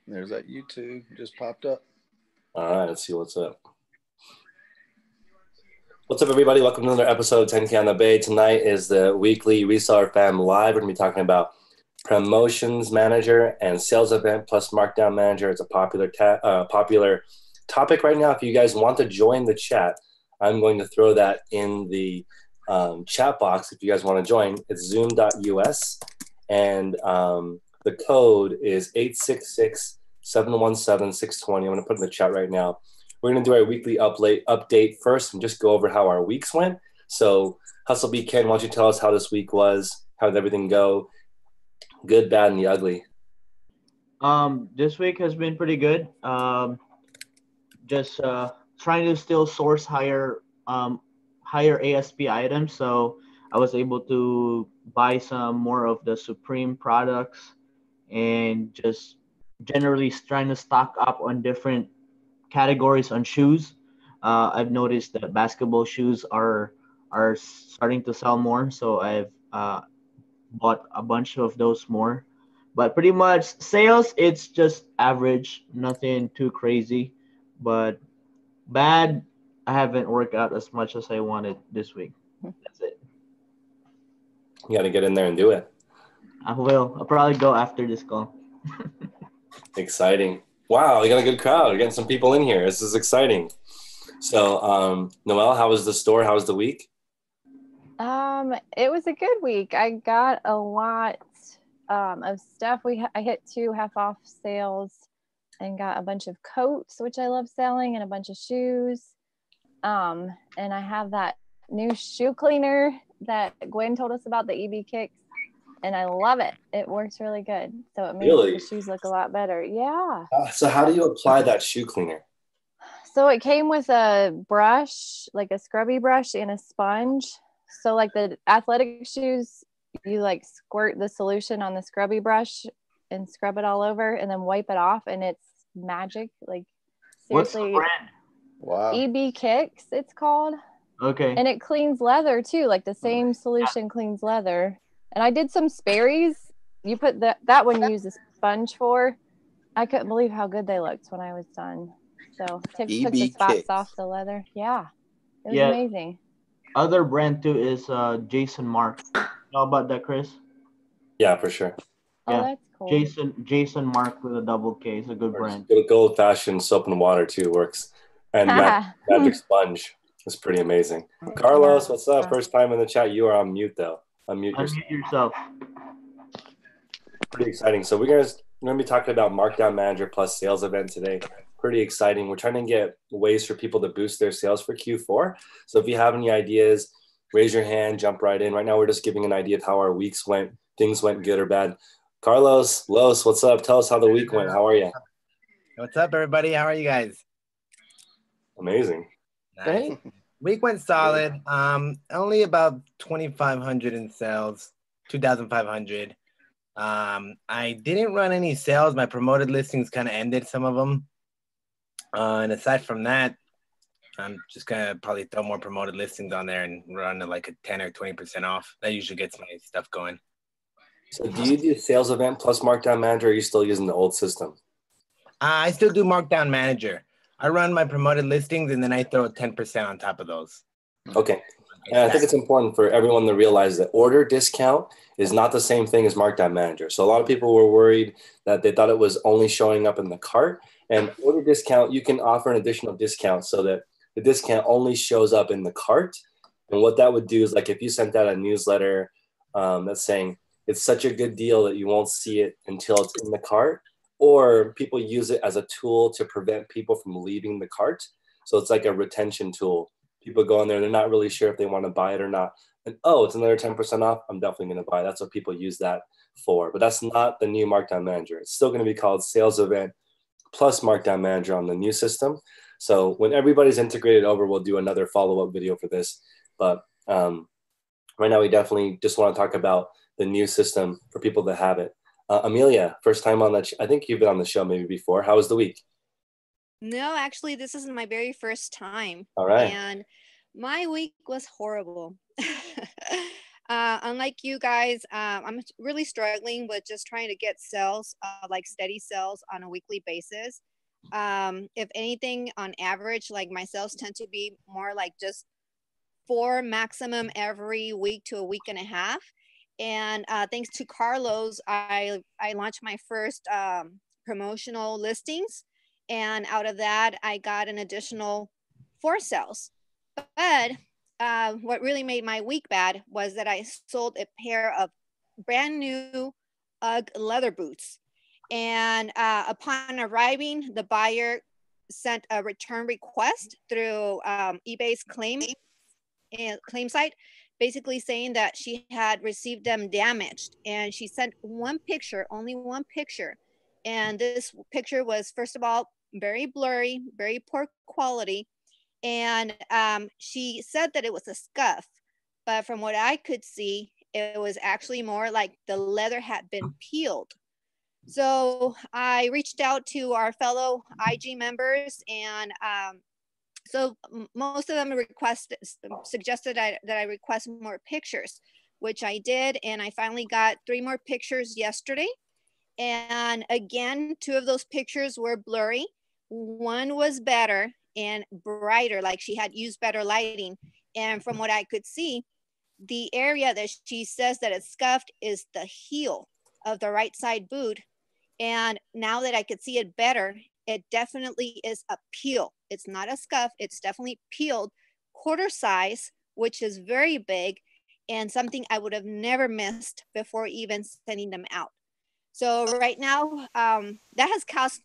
There's that YouTube just popped up. All right, let's see what's up. What's up, everybody? Welcome to another episode of 10K on the Bay. Tonight is the weekly Reseller Fam Live. We're going to be talking about promotions manager and sales event plus markdown manager. It's a popular topic right now. If you guys want to join the chat, I'm going to throw that in the chat box. If you guys want to join, it's zoom.us, and the code is 866-717-620. I'm going to put it in the chat right now. We're going to do our weekly update first and just go over how our weeks went. So, Hustle B Ken, why don't you tell us how this week was? How did everything go? Good, bad, and the ugly. This week has been pretty good. Just trying to still source higher ASP items. So I was able to buy some more of the Supreme products and just generally trying to stock up on different categories on shoes. I've noticed that basketball shoes are starting to sell more, so I've bought a bunch of those more. But pretty much sales, it's just average, nothing too crazy. But bad, I haven't worked out as much as I wanted this week. That's it. You got to get in there and do it. I will. I'll probably go after this call. Exciting. Wow, you got a good crowd. You're getting some people in here. This is exciting. So, Noelle, how was the store? How was the week? It was a good week. I got a lot of stuff. I hit 2 half-off sales and got a bunch of coats, which I love selling, and a bunch of shoes. And I have that new shoe cleaner that Gwen told us about, the EB Kicks, and I love it. It works really good. So it makes the shoes look a lot better. Yeah. So how do you apply that shoe cleaner? So it came with a brush, like a scrubby brush and a sponge. So like the athletic shoes, you like squirt the solution on the scrubby brush and scrub it all over and then wipe it off, and it's magic. Like seriously. What's the brand? Wow. EB Kicks, it's called. Okay. And it cleans leather too. Like the same solution cleans leather. And I did some Sperry's. You put that one you use a sponge for. I couldn't believe how good they looked when I was done. So took the spots Kicks. off the leather. Yeah. It was amazing. Other brand too is Jason Mark. Know about that, Chris? Yeah, for sure. Oh, that's cool. Jason Mark with a double K is a good brand. Good old-fashioned soap and water too works. And magic sponge is pretty amazing. Carlos, what's up? First time in the chat. You are on mute though. Unmute yourself. Pretty exciting. So we're gonna be talking about Markdown Manager plus sales event today. Pretty exciting. We're trying to get ways for people to boost their sales for Q4. So if you have any ideas, raise your hand, jump right in. Right now, we're just giving an idea of how our weeks went. Things went good or bad. Carlos, Los, what's up? Tell us how the week went. How are you? What's up, everybody? How are you guys? Amazing. Nice. Week went solid. Only about 2,500 in sales, 2,500. I didn't run any sales. My promoted listings kind of ended, some of them. And aside from that, I'm just gonna probably throw more promoted listings on there and run like a 10 or 20% off. That usually gets my stuff going. So do you do sales event plus Markdown Manager, or are you still using the old system? I still do Markdown Manager. I run my promoted listings and then I throw 10% on top of those. Okay. And I think it's important for everyone to realize that order discount is not the same thing as Markdown Manager. So a lot of people were worried that they thought it was only showing up in the cart. And order discount, you can offer an additional discount so that the discount only shows up in the cart. And what that would do is, like, if you sent out a newsletter that's saying it's such a good deal that you won't see it until it's in the cart, or people use it as a tool to prevent people from leaving the cart. So it's like a retention tool. People go in there, they're not really sure if they want to buy it or not. And, oh, it's another 10% off. I'm definitely going to buy it. That's what people use that for. But that's not the new Markdown Manager. It's still going to be called Sales Event plus Markdown Manager on the new system. So when everybody's integrated over, we'll do another follow-up video for this. But right now, we definitely just want to talk about the new system for people that have it. Amelia, first time on that. I think you've been on the show maybe before. How was the week? No, actually, this is my very first time. All right. And my week was horrible. Unlike you guys, I'm really struggling with just trying to get sales, like steady sales on a weekly basis. If anything, on average, like my sales tend to be more like just 4 maximum every week to a week and a half. And thanks to Carlos, I launched my first promotional listings, and out of that, I got an additional 4 sales. But what really made my week bad was that I sold a pair of brand new UGG leather boots. And upon arriving, the buyer sent a return request through eBay's claim site, basically saying that she had received them damaged. And she sent one picture, only one picture. And this picture was, first of all, very blurry, very poor quality. And she said that it was a scuff, but from what I could see, it was actually more like the leather had been peeled. So I reached out to our fellow IG members, and so most of them suggested that I request more pictures, which I did, and I finally got 3 more pictures yesterday. And again, 2 of those pictures were blurry. One was better and brighter, like she had used better lighting. And from what I could see, the area that she says that it's scuffed is the heel of the right side boot. And now that I could see it better, it definitely is a peel. It's not a scuff, it's definitely peeled, quarter size, which is very big and something I would have never missed before even sending them out. So right now, that has caused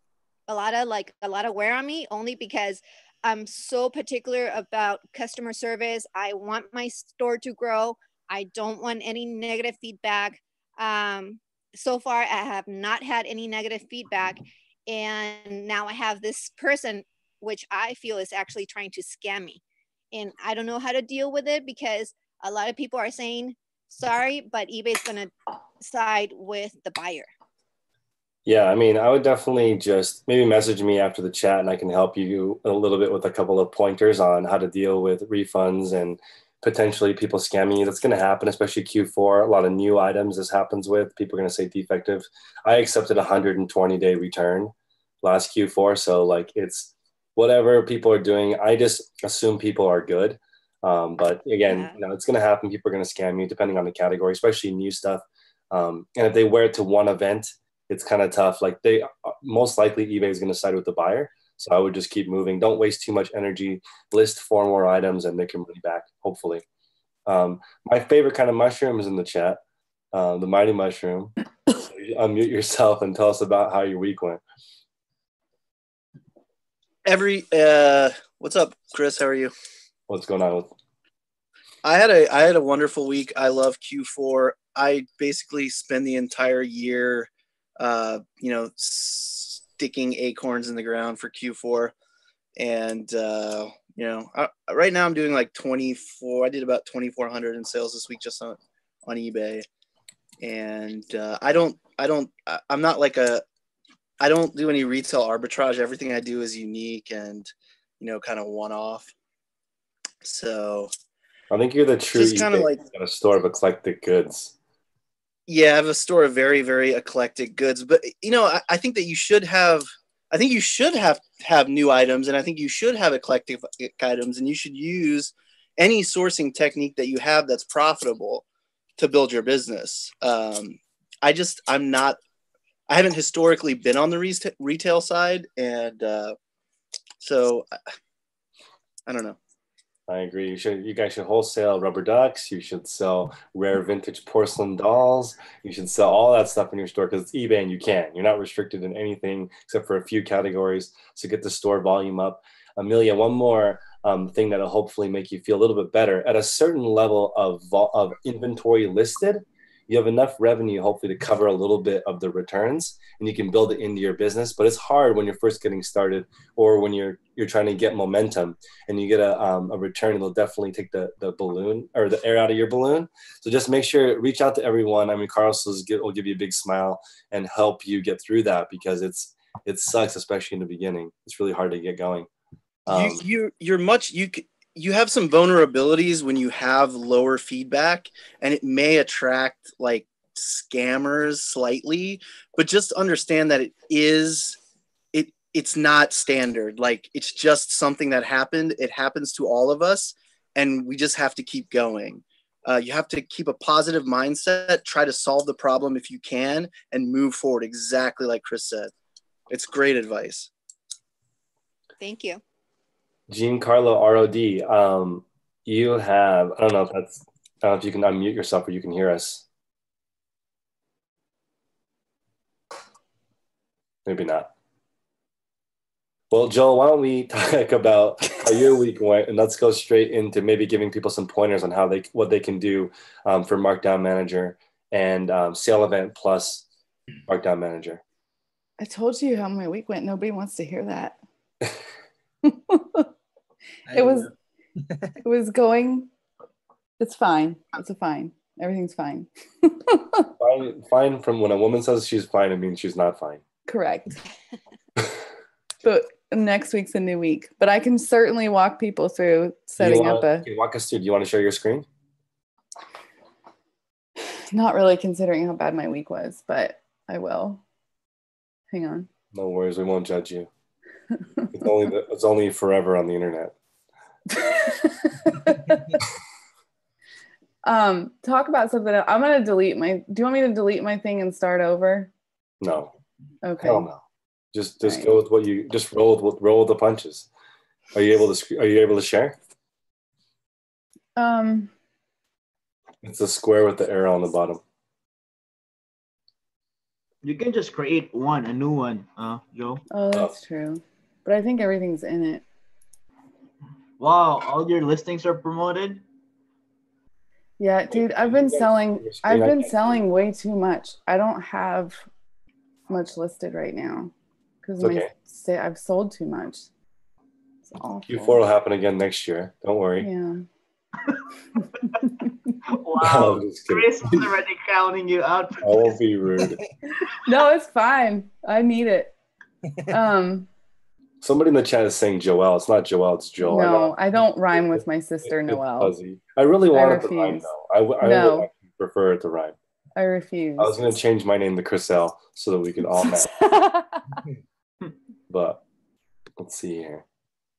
a lot of wear on me, only because I'm so particular about customer service. I want my store to grow. I don't want any negative feedback. So far, I have not had any negative feedback. And now I have this person, which I feel is actually trying to scam me. And I don't know how to deal with it, because a lot of people are saying, sorry, but eBay's going to side with the buyer. Yeah, I mean, I would definitely just maybe message me after the chat, and I can help you a little bit with a couple of pointers on how to deal with refunds and potentially people scamming you. That's going to happen, especially Q4. A lot of new items this happens with. People are going to say defective. I accepted a 120-day return last Q4. So like, it's whatever people are doing. I just assume people are good. But again, it's going to happen. People are going to scam you depending on the category, especially new stuff. And if they wear it to one event, it's kind of tough. Like, they most likely eBay is going to side with the buyer. So I would just keep moving. Don't waste too much energy. List 4 more items and make your money back, hopefully. My favorite kind of mushroom is in the chat, the mighty mushroom. So you unmute yourself and tell us about how your week went. What's up, Chris? How are you? What's going on? I had a wonderful week. I love Q4. I basically spend the entire year sticking acorns in the ground for Q4. And, right now I'm doing like 24. I did about 2,400 in sales this week just on eBay. And I don't do any retail arbitrage. Everything I do is unique and, kind of one-off. So I think you're the true just kind of like a store of eclectic goods. Yeah, I have a store of very, very eclectic goods, but I think that you should have new items, and I think you should have eclectic items, and you should use any sourcing technique that you have that's profitable to build your business. I haven't historically been on the retail side, and so I don't know. I agree. You guys should wholesale rubber ducks. You should sell rare vintage porcelain dolls. You should sell all that stuff in your store, because it's eBay and you can. You're not restricted in anything except for a few categories. So get the store volume up. Amelia, one more thing that'll hopefully make you feel a little bit better. At a certain level of inventory listed, you have enough revenue hopefully to cover a little bit of the returns, and you can build it into your business. But it's hard when you're first getting started, or when you're trying to get momentum and you get a return. It'll definitely take the balloon or the air out of your balloon. So just make sure, reach out to everyone. I mean, Carlos will give you a big smile and help you get through that, because it sucks, especially in the beginning. It's really hard to get going. you have some vulnerabilities when you have lower feedback, and it may attract like scammers slightly, but just understand that it's not standard. Like, it's just something that happened. It happens to all of us, and we just have to keep going. You have to keep a positive mindset, try to solve the problem if you can, and move forward, exactly like Chris said. It's great advice. Thank you. Giancarlo ROD, you have, I don't know if you can unmute yourself or you can hear us. Maybe not. Well, Joel, why don't we talk about how your week went, and let's go straight into maybe giving people some pointers on what they can do for Markdown Manager and Sale Event Plus Markdown Manager. I told you how my week went. Nobody wants to hear that. It was going. It's fine. It's fine. Everything's fine. Fine. From when a woman says she's fine, it means she's not fine. Correct. But next week's a new week. But I can certainly walk people through setting up a. Can you walk us through? Do you want to share your screen? Not really, considering how bad my week was, but I will. Hang on. No worries. We won't judge you. It's only forever on the internet. Talk about something else. I'm gonna delete my. Do you want me to delete my thing and start over? No. Okay. Hell no. Just right. Go with what you just roll with the punches. Are you able to share? It's a square with the arrow on the bottom. You can just create a new one, Joe. Oh, that's true. But I think everything's in it. Wow, all your listings are promoted? Yeah, dude, I've been selling way too much. I don't have much listed right now because I've sold too much. It's awful. Q4 will happen again next year. Don't worry. Yeah. Wow, Chris is already counting you out. I won't be rude. No, it's fine. I need it. Somebody in the chat is saying Joelle. It's not Joelle, it's Joel. No, I don't rhyme with my sister Noelle. I really want it to rhyme though. I would prefer it to rhyme. I refuse. I was going to change my name to Chriselle so that we could all match. But let's see here.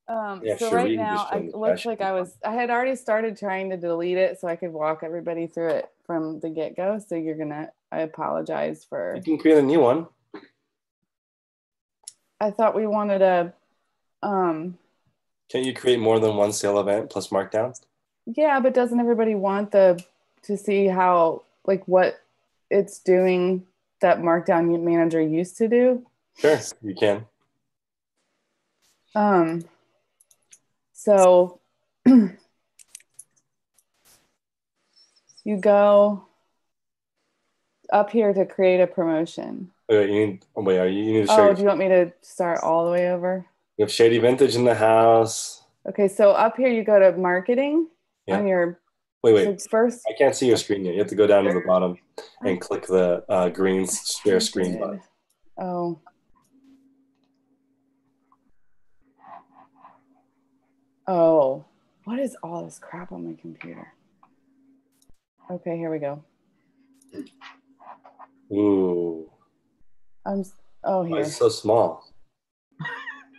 So right now, it looks like I had already started trying to delete it so I could walk everybody through it from the get-go. So I apologize for. You can create a new one. I thought we wanted a. Can't you create more than one sale event plus markdown? Yeah, but doesn't everybody want to see how, like, what it's doing that Markdown Manager used to do? Sure, you can. So you go up here to create a promotion. You need to show. Do you want me to start all the way over? You have Shady Vintage in the house. Okay, so up here you go to marketing on your. Wait. So first, I can't see your screen yet. You have to go down to the bottom and click the green share screen button. Oh. Oh, what is all this crap on my computer? Okay, here we go. Ooh. Here. Why is it so small?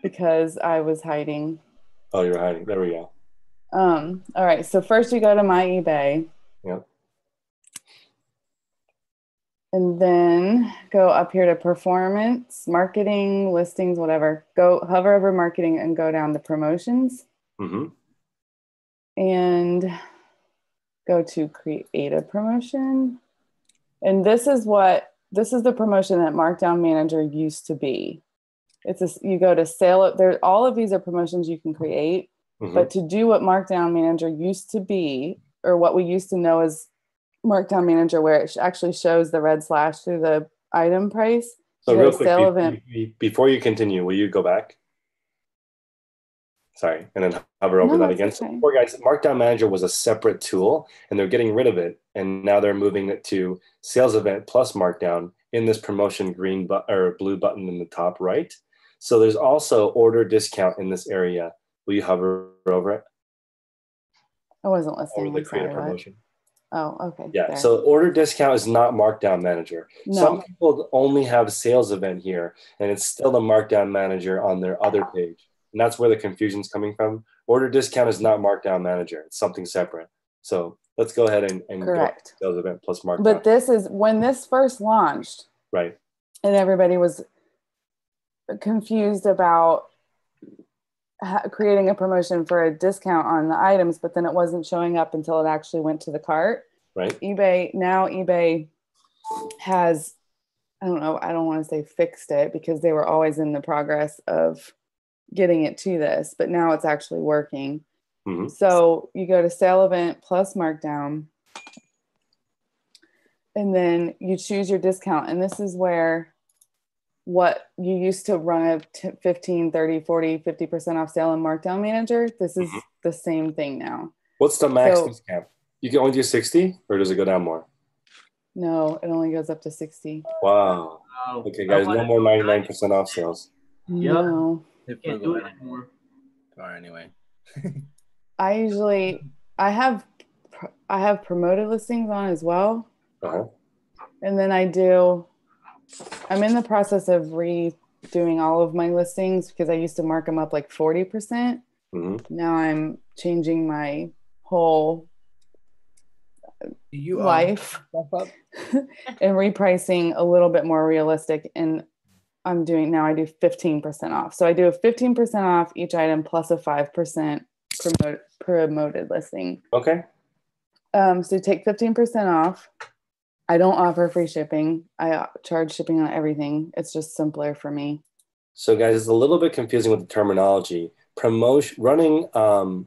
Because I was hiding. Oh, you're hiding. There we go. All right. So first you go to my eBay. Yep. And then go up here to performance, marketing, listings, whatever. Go hover over marketing and go down to promotions. Mm-hmm. And go to create a promotion. And this is the promotion that Markdown Manager used to be. You go to sale. All of these are promotions you can create. Mm-hmm. But to do what Markdown Manager used to be, or what we used to know as Markdown Manager, where it actually shows the red slash through the item price. So real quick, before you continue, will you go back? Sorry, and then hover over that again. Okay. So, guys, Markdown Manager was a separate tool, and they're getting rid of it, and now they're moving it to Sales Event plus Markdown in this promotion blue button in the top right. So there's also order discount in this area. Will you hover over it? I wasn't or listening. the I'm create a sorry, what? promotion. Oh, okay. Yeah. there. So order discount is not Markdown Manager. No. Some people only have sales event here, and it's still the Markdown Manager on their other page. And that's where the confusion's coming from. Order discount is not Markdown Manager. It's something separate. So let's go ahead and Correct. go sales event plus Markdown. But this is when this first launched, right. and everybody was confused about creating a promotion for a discount on the items, but then it wasn't showing up until it actually went to the cart. Right. eBay has, I don't want to say fixed it, because they were always in the progress of getting it to this, but now it's actually working. Mm-hmm. So you go to sale event plus Markdown, and then you choose your discount. And this is where what you used to run a 15, 30, 40, 50% off sale in Markdown Manager, this is the same thing now. What's the max discount? You can only do 60, or does it go down more? No, it only goes up to 60. Wow. Okay, guys, no more 99% off sales. No. Can't do it anymore. Or anyway. I have promoted listings on as well. Uh-huh. And then I'm in the process of redoing all of my listings, because I used to mark them up like 40%. Mm-hmm. Now I'm changing my whole life and repricing a little bit more realistic. And I do 15% off. So I do a 15% off each item plus a 5% promoted listing. Okay. So take 15% off. I don't offer free shipping. I charge shipping on everything. It's just simpler for me. So guys, it's a little bit confusing with the terminology. Running a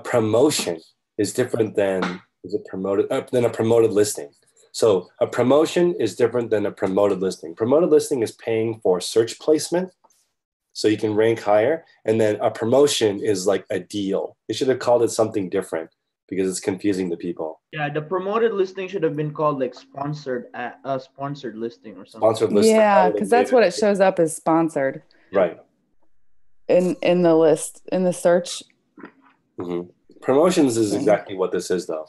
promotion is different than a promoted listing. So a promotion is different than a promoted listing. Promoted listing is paying for search placement, so you can rank higher. And then a promotion is like a deal. They should have called it something different, because it's confusing the people. Yeah, the promoted listing should have been called like sponsored listing or something. Sponsored listing. Yeah, because that's what it shows up as sponsored. Right. In the list, in the search. Mm-hmm. Promotions is exactly what this is, though.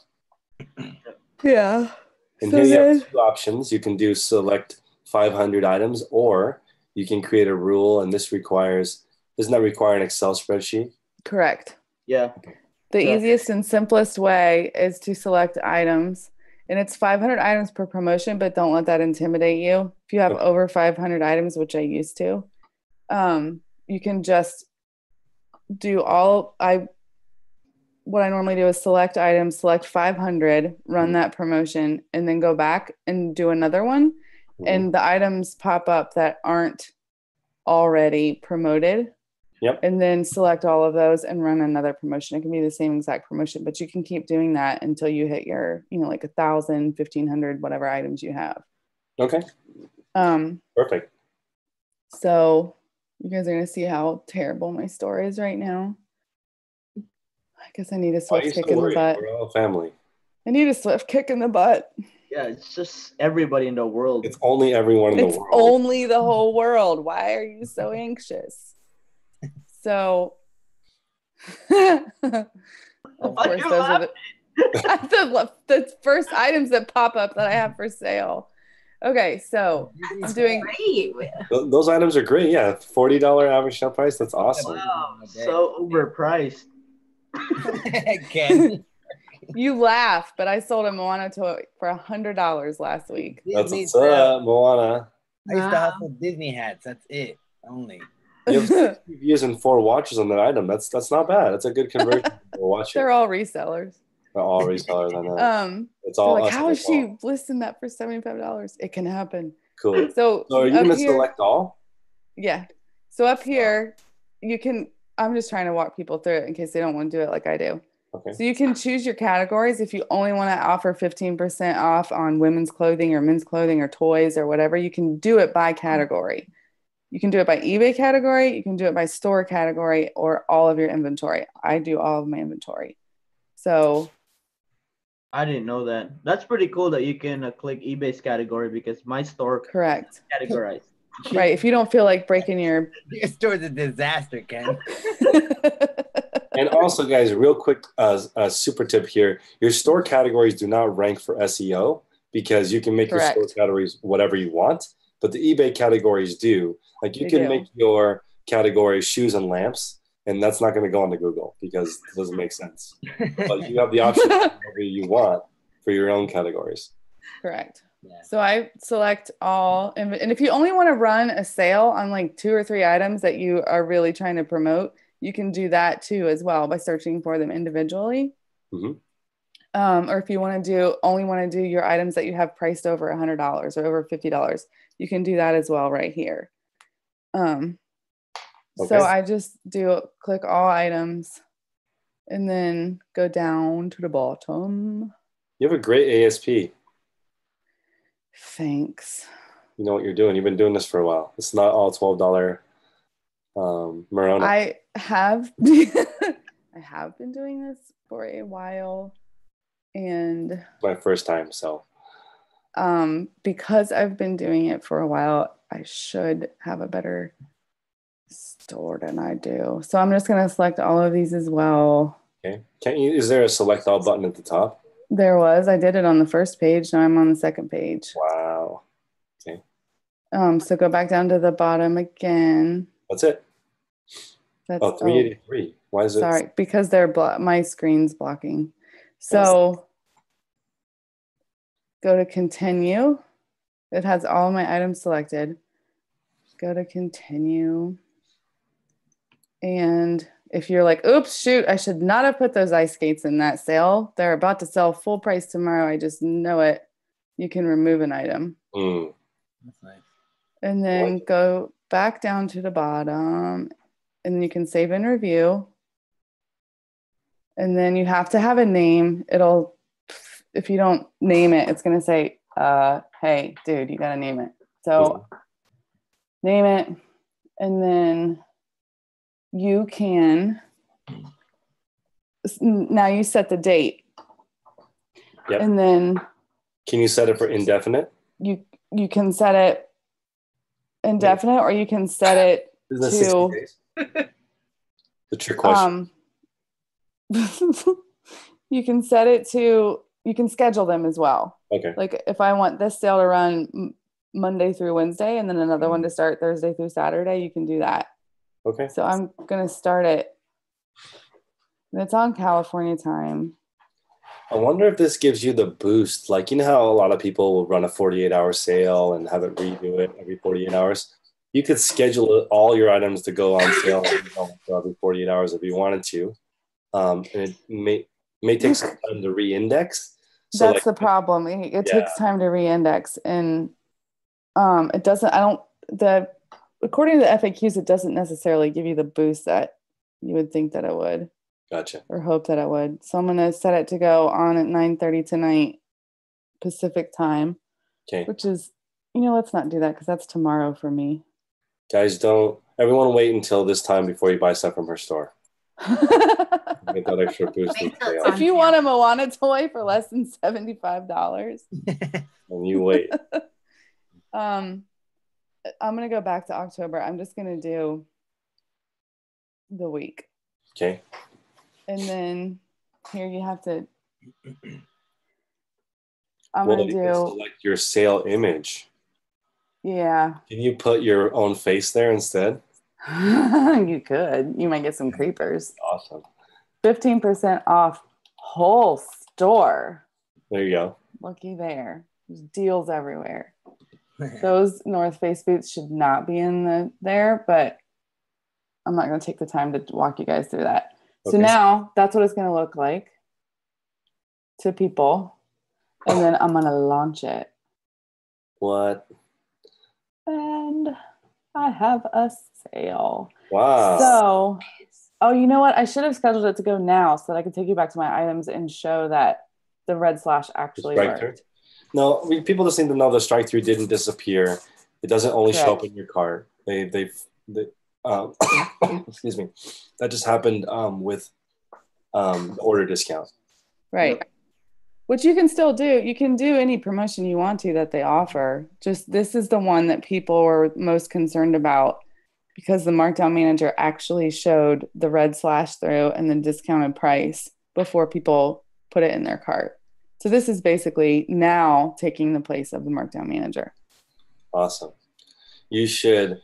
Yeah. And here you have two options. You can do select 500 items, or you can create a rule, and doesn't that require an Excel spreadsheet? Correct. Yeah. The easiest and simplest way is to select items, and it's 500 items per promotion, but don't let that intimidate you. If you have over 500 items, which I used to, you can just do what I normally do is select items, select 500, run that promotion, and then go back and do another one. Mm-hmm. And the items pop up that aren't already promoted. Yep. And then select all of those and run another promotion. It can be the same exact promotion, but you can keep doing that until you hit your, like 1,000, 1,500, whatever items you have. Okay. Perfect. So you guys are going to see how terrible my store is right now. I guess I need a swift kick in the butt. We're all family. I need a swift kick in the butt. Yeah, it's just everybody in the world. It's only everyone in the world. It's only the whole world. Why are you so anxious? So, of course, those are the first items that pop up that I have for sale. Okay, so I'm doing. Those items are great. Yeah, $40 average sale price. That's awesome. Wow, so overpriced. Again. You laugh, but I sold a Moana toy for $100 last week. That's what's up, Moana. I used to hustle Disney hats. That's it. Only. You have 60 views and 4 watches on that item. That's not bad. That's a good conversion for watching. They're all resellers. They're all resellers, I know. It's all like, how is she listing that for $75? It can happen. Cool. So are you gonna select all? Yeah. So up here, you can. I'm just trying to walk people through it in case they don't want to do it like I do. Okay. So you can choose your categories. If you only want to offer 15% off on women's clothing or men's clothing or toys or whatever, you can do it by category. You can do it by eBay category. You can do it by store category or all of your inventory. I do all of my inventory. So I didn't know that. That's pretty cool that you can click eBay's category, because my store correct categorized. Right. If you don't feel like breaking your store's a disaster, Ken. And also, guys, real quick, super tip here: your store categories do not rank for SEO because you can make Correct. your store categories whatever you want, but the eBay categories do. Like you They can do. make your category shoes and lamps, and that's not going to go onto Google because it doesn't make sense. But you have the option to do whatever you want for your own categories. Correct. Yeah. So I select all, and if you only want to run a sale on like 2 or 3 items that you are really trying to promote, you can do that too as well by searching for them individually. Mm-hmm. Or if you want to do your items that you have priced over $100 or over $50, you can do that as well right here. Okay. So I just click all items and then go down to the bottom. You have a great ASP. Thanks. You know what you're doing. You've been doing this for a while. It's not all $12 Morona. I have I have been doing this for a while, and My first time, so because I've been doing it for a while, I should have a better store than I do. So I'm just gonna select all of these as well. okay. Is there a select all button at the top? I did it on the first page. Now I'm on the second page. Wow. Okay. So go back down to the bottom again. That's it. That's 383. Why is it? Sorry, because my screen's blocking. So go to continue. It has all my items selected. Go to continue. And if you're like, oops, shoot, I should not have put those ice skates in that sale. They're about to sell full price tomorrow. I just know it. You can remove an item. That's nice. And then go back down to the bottom, and you can save and review. And then you have to have a name. If you don't name it, it's going to say, hey, dude, you got to name it. So name it. And then you can, now you set the date. Yep. And then Can you set it for indefinite? you can set it indefinite, or you can set it Isn't that to 60 days? The trick question. you can set it to, you can schedule them as well. Okay. Like if I want this sale to run Monday through Wednesday and then another one to start Thursday through Saturday, you can do that. Okay. So I'm going to start it. And it's on California time. I wonder if this gives you the boost. Like, you know how a lot of people will run a 48-hour sale and have it redo it every 48 hours? You could schedule all your items to go on sale every 48 hours if you wanted to. And it may take some time to re-index. So that's the problem. It takes time to re-index. And it doesn't, according to the FAQs, it doesn't necessarily give you the boost that you would think that it would. Gotcha. Or hope that it would. So I'm going to set it to go on at 9:30 tonight Pacific time. Okay. Which is, let's not do that because that's tomorrow for me. Guys, everyone wait until this time before you buy stuff from her store. Get that extra boost. If you want a Moana toy for less than $75. And you wait. I'm going to go back to October. I'm just going to do the week. Okay. And then here you have to. You can select your sale image. Yeah. Can you put your own face there instead? You could. You might get some creepers. Awesome. 15% off whole store. There you go. Looky there. There's deals everywhere. Those North Face boots should not be in there, but I'm not going to take the time to walk you guys through that. Okay. So now that's what it's going to look like to people. And then I'm going to launch it. What? And I have a sale. Wow. So, you know what? I should have scheduled it to go now so that I could take you back to my items and show that the red slash actually worked. No, people just need to know the strike through didn't disappear. It doesn't only show up in your cart. They excuse me. That just happened with the order discount. Right. Which you can still do. You can do any promotion you want to that they offer. Just this is the one that people are most concerned about because the markdown manager actually showed the red slash through and the discounted price before people put it in their cart. So this is basically now taking the place of the markdown manager. Awesome. You should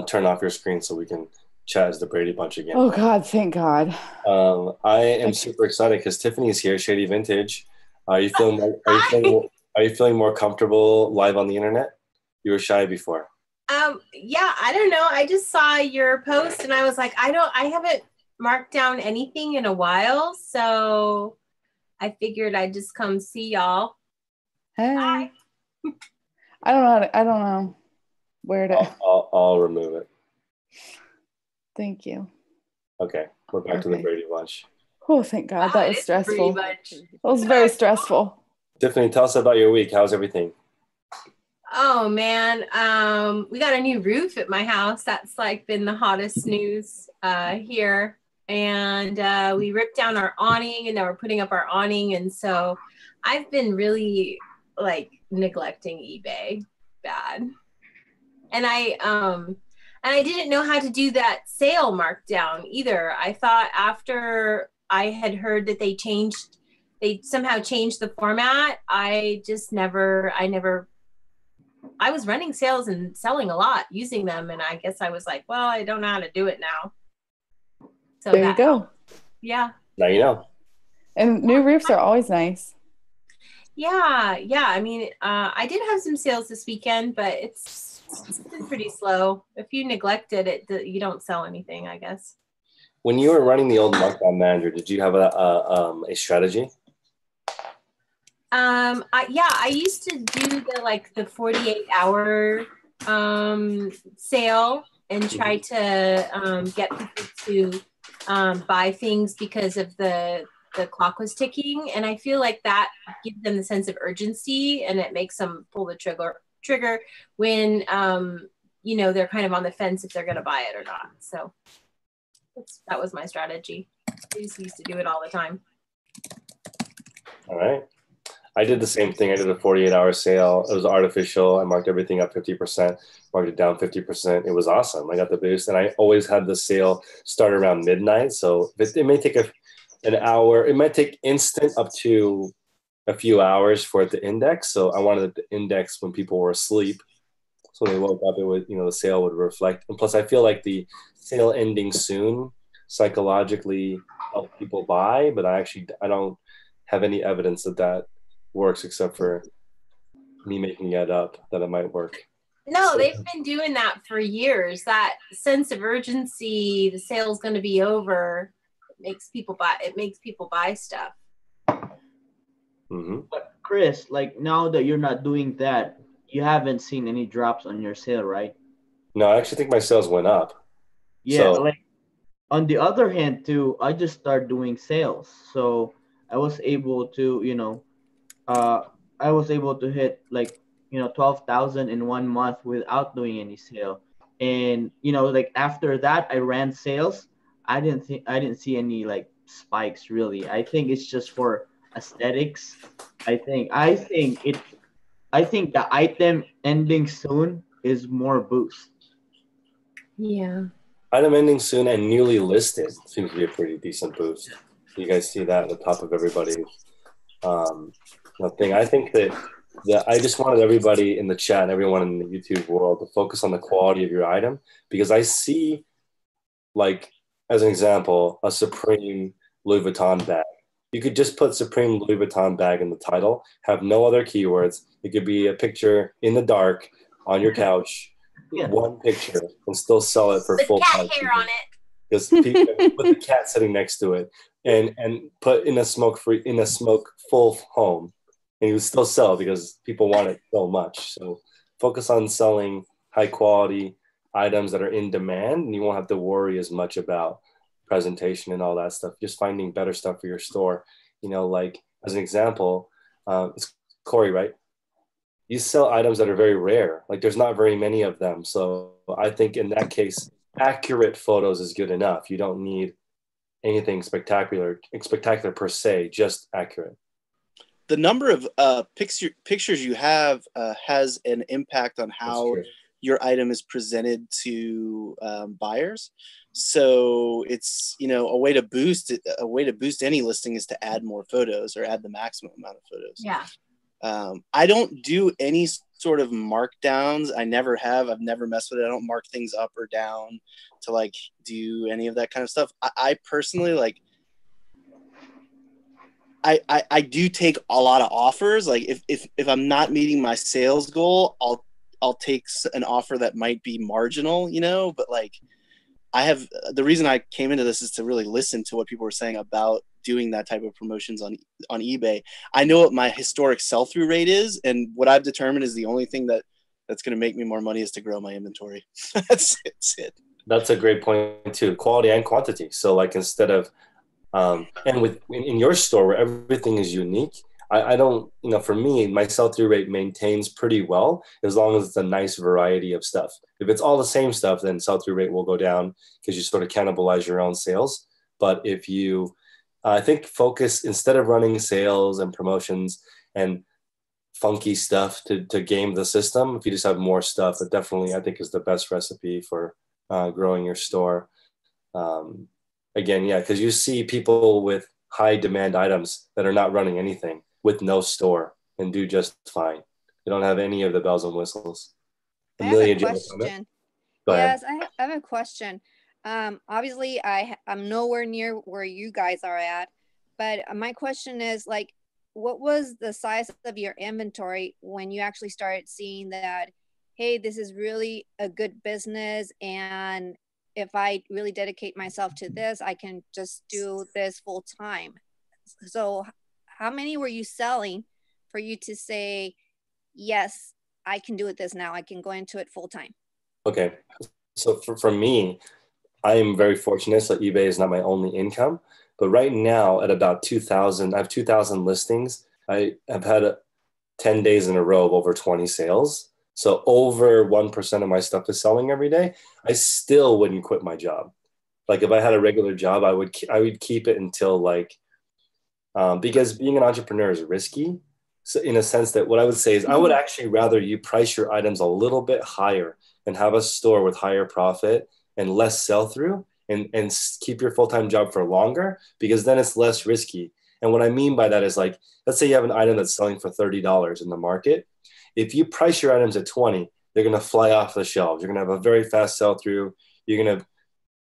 turn off your screen so we can chat as the Brady Bunch again. Oh God, thank God. I am super excited because Tiffany's here, Shady Vintage. Are you feeling more comfortable live on the internet? You were shy before. Yeah, I don't know. I just saw your post and I was like, I haven't marked down anything in a while, so I figured I'd just come see y'all. Hey. Hi. I don't know where to. I'll remove it. Thank you. Okay, we're back to the Brady Bunch. Oh, thank God. That was stressful. That was That very stressful. Tiffany, tell us about your week. How's everything? Oh man, we got a new roof at my house. That's like been the hottest news here. And we ripped down our awning, and now we're putting up our awning. And so I've been really like neglecting eBay bad. And I didn't know how to do that sale markdown either. I thought after I had heard that they somehow changed the format, I was running sales and selling a lot using them. And I guess I was like, well, I don't know how to do it now. So there you go. Yeah. Now you know. And new roofs are always nice. Yeah. I mean, I did have some sales this weekend, but it's been pretty slow. If you neglect it, you don't sell anything, I guess. When you were running the old Markdown manager, did you have a strategy? I used to do the 48-hour sale and try to get people to buy things because of the clock was ticking, and I feel like that gives them the sense of urgency, and it makes them pull the trigger when they're kind of on the fence if they're going to buy it or not. So that was my strategy. I just used to do it all the time. All right. I did the same thing. I did a 48-hour sale. It was artificial. I marked everything up 50%, marked it down 50%. It was awesome. I got the boost, and I always had the sale start around midnight. So it may take an hour. It might take instant up to a few hours for it to index. So I wanted it to index when people were asleep. So when they woke up, it would, the sale would reflect. And plus, I feel like the sale ending soon psychologically help people buy, but I don't have any evidence that works except for me making it up that it might work. No, they've been doing that for years. That sense of urgency, the sale's going to be over, makes people buy stuff. Mm-hmm. But Chris, like now that you're not doing that, you haven't seen any drops on your sale, right? No, I actually think my sales went up. Yeah, So, like on the other hand too, I just started doing sales. So I was able to, hit 12,000 in 1 month without doing any sale. And after that I ran sales. I didn't see any spikes really. I think it's just for aesthetics. I think the item ending soon is more boost. Yeah. item ending soon and newly listed seems to be a pretty decent boost. You guys see that at the top of everybody's thing. I think that I just wanted everybody in the chat and everyone in the YouTube world to focus on the quality of your item, because I see, as an example, a Supreme Louis Vuitton bag. You could just put Supreme Louis Vuitton bag in the title, have no other keywords. It could be a picture in the dark on your couch, one picture, and still sell it for full price. Cat hair on it. Because people put the cat sitting next to it and put in a smoke full home, and you would still sell because people want it so much. So focus on selling high quality items that are in demand, and you won't have to worry as much about presentation and all that stuff. Just finding better stuff for your store. As an example, it's Corey, right? You sell items that are very rare. There's not very many of them. So I think in that case, accurate photos is good enough. You don't need anything spectacular per se, just accurate. The number of pictures you have has an impact on how your item is presented to buyers. So it's, you know, a way to boost any listing is to add more photos or add the maximum amount of photos. Yeah. I don't do any sort of markdowns. I never have. I've never messed with it. I don't mark things up or down to like do any of that kind of stuff. I personally like, I do take a lot of offers. Like if I'm not meeting my sales goal, I'll take an offer that might be marginal, you know, but like the reason I came into this is to really listen to what people were saying about doing that type of promotions on eBay. I know what my historic sell-through rate is, and what I've determined is the only thing that's going to make me more money is to grow my inventory. That's it. That's a great point too, quality and quantity. So like instead of, and in your store where everything is unique, I don't, you know, for me, my sell-through rate maintains pretty well as long as it's a nice variety of stuff. If it's all the same stuff, then sell-through rate will go down because you sort of cannibalize your own sales. But if you, I think, focus, instead of running sales and promotions and funky stuff to game the system, if you just have more stuff, that definitely, I think, is the best recipe for growing your store. Again, yeah, because you see people with high demand items that are not running anything with no store and do just fine. They don't have any of the bells and whistles. I have a question. Go yes, ahead. I have a question. Obviously, I'm nowhere near where you guys are at, but my question is like, what was the size of your inventory when you actually started seeing that, hey, this is really a good business, and if I really dedicate myself to this, I can just do this full time. So how many were you selling for you to say, yes, I can do it this now. I can go into it full time? Okay. So for me, I am very fortunate. So eBay is not my only income, but right now at about 2,000, I have 2,000 listings. I have had 10 days in a row of over 20 sales. So over 1% of my stuff is selling every day. I still wouldn't quit my job. Like if I had a regular job, I would keep it until like, because being an entrepreneur is risky. So in a sense that what I would say is I would actually rather you price your items a little bit higher and have a store with higher profit and less sell through and keep your full-time job for longer, because then it's less risky. And what I mean by that is like, let's say you have an item that's selling for $30 in the market. If you price your items at 20, they're going to fly off the shelves. You're going to have a very fast sell through. You're going to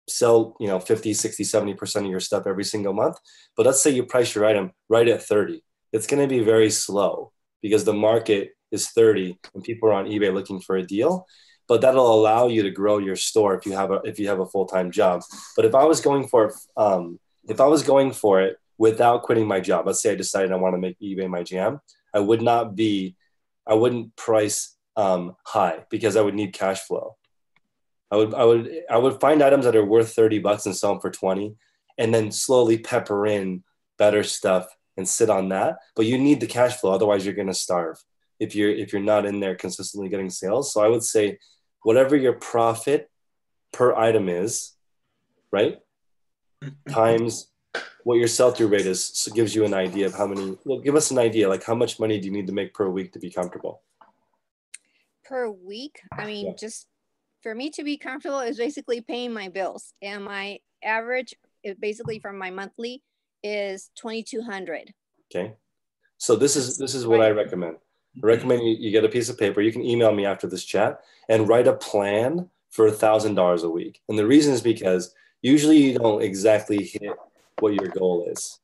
sell, 50, 60, 70% of your stuff every single month. But let's say you price your item right at 30. It's going to be very slow because the market is 30 and people are on eBay looking for a deal. But that'll allow you to grow your store if you have a full-time job. But if I was going for it without quitting my job, let's say I decided I want to make eBay my jam, I wouldn't price high because I would need cash flow. I would find items that are worth $30 and sell them for 20, and then slowly pepper in better stuff and sit on that. But you need the cash flow, otherwise you're going to starve if you're not in there consistently getting sales. So I would say whatever your profit per item is, right, times what your sell-through rate is, so gives you an idea of how many. Well, give us an idea, like how much money do you need to make per week to be comfortable? Per week? I mean, just for me to be comfortable is basically paying my bills, and my average is basically from my monthly is $2,200. Okay, so this is what I recommend. I recommend you get a piece of paper. You can email me after this chat and write a plan for $1,000 a week. And the reason is because usually you don't exactly hit what your goal is.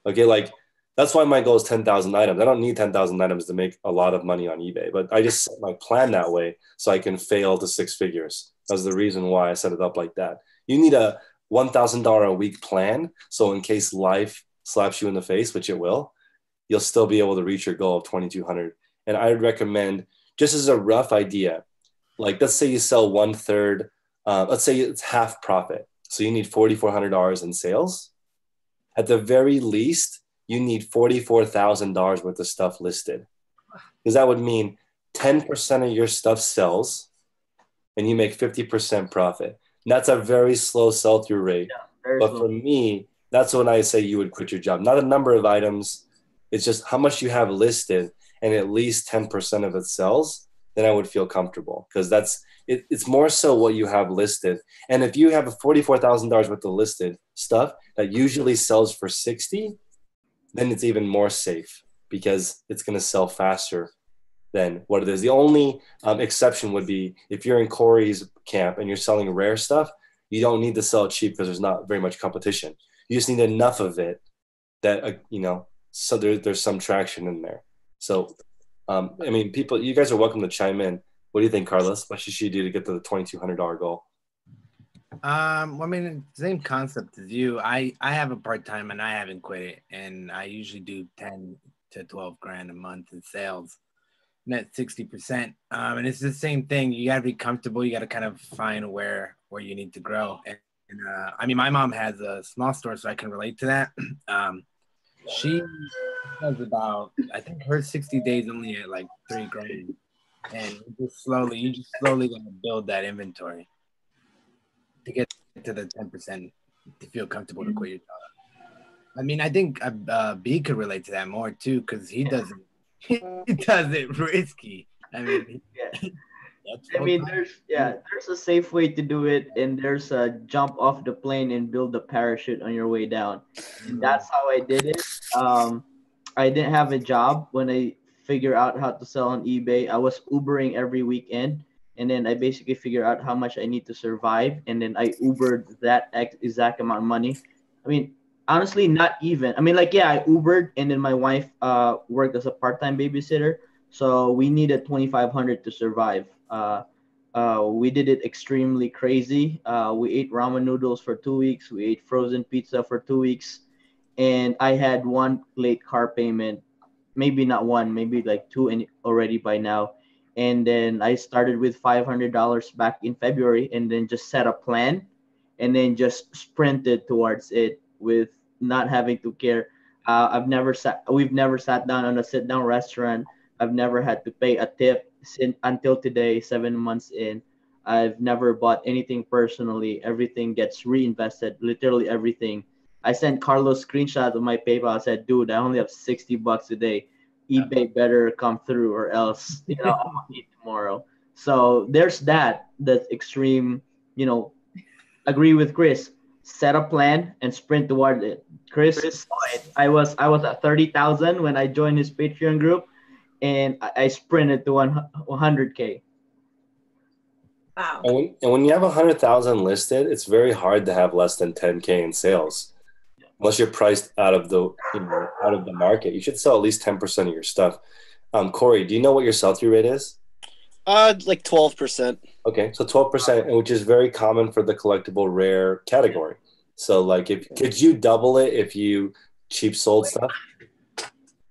Okay, like that's why my goal is 10,000 items. I don't need 10,000 items to make a lot of money on eBay, but I just set my plan that way so I can fail to six figures. That's the reason why I set it up like that. You need a $1,000 a week plan. So in case life slaps you in the face, which it will, you'll still be able to reach your goal of 2,200. And I would recommend, just as a rough idea, like let's say you sell 1/3, let's say it's half profit. So you need $4,400 in sales. At the very least, you need $44,000 worth of stuff listed. Because that would mean 10% of your stuff sells and you make 50% profit. And that's a very slow sell-through rate. Yeah, but slow. For me, that's when I say you would quit your job. Not a number of items. It's just how much you have listed and at least 10% of it sells, then I would feel comfortable. Because that's it's more so what you have listed. And if you have a $44,000 worth of listed stuff that usually sells for 60, then it's even more safe because it's going to sell faster than what it is. The only exception would be if you're in Corey's camp and you're selling rare stuff, you don't need to sell it cheap because there's not very much competition. You just need enough of it that, so there's some traction in there. So, I mean, people, you guys are welcome to chime in. What do you think, Carlos? What should she do to get to the $2,200 goal? I mean, same concept as you. I have a part-time and I haven't quit it. And I usually do 10 to 12 grand a month in sales, net 60%. And it's the same thing. You got to be comfortable. You got to kind of find where you need to grow. And I mean, my mom has a small store, so I can relate to that. She has about, I think her 60 days only at like 3 grand. And you just slowly gonna build that inventory to get to the 10% to feel comfortable to quit your job. I mean, I think B could relate to that more too, because he does it risky. I mean, there's a safe way to do it, and there's a jump off the plane and build a parachute on your way down. And that's how I did it. I didn't have a job when I figured out how to sell on eBay. I was Ubering every weekend, and then I basically figured out how much I need to survive, and then I Ubered that exact amount of money. I mean, honestly, not even. I mean, I Ubered, and then my wife worked as a part-time babysitter, so we needed $2,500 to survive. We did it extremely crazy. We ate ramen noodles for 2 weeks. We ate frozen pizza for 2 weeks, and I had one late car payment. Maybe not one, maybe like 2 already by now. And then I started with $500 back in February, and then just set a plan, and then just sprinted towards it with not having to care. We've never sat down on a sit-down restaurant. I've never had to pay a tip until today, 7 months in. I've never bought anything personally. Everything gets reinvested, literally everything. I sent Carlos screenshots of my PayPal. I said, dude, I only have $60 a day. eBay better come through, or else, I'm gonna eat tomorrow. So there's that extreme, agree with Chris. Set a plan and sprint toward it. Chris saw it. I was at 30,000 when I joined his Patreon group, and I sprinted to 100K. Wow. And when you have 100,000 listed, it's very hard to have less than 10K in sales. Unless you're priced out of the market, you should sell at least 10% of your stuff. Corey, do you know what your sell-through rate is? Like 12%. Okay, so 12%, which is very common for the collectible rare category. So, could you double it if you cheap sold stuff?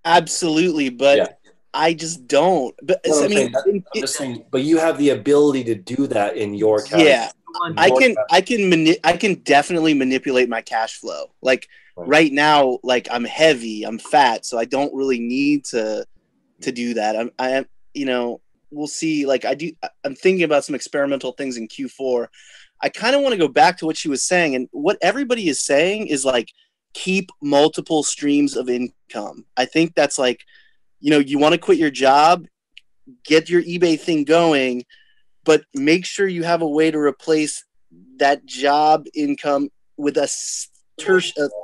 Absolutely, but I just don't. But no, I'm just saying, but you have the ability to do that in your category. Yeah. I can definitely manipulate my cash flow. Right now, I'm heavy, I'm fat, so I don't really need to do that. We'll see. I'm thinking about some experimental things in Q4. I kind of want to go back to what she was saying, and what everybody is saying is keep multiple streams of income. I think that's you want to quit your job, get your eBay thing going, but make sure you have a way to replace that job income with a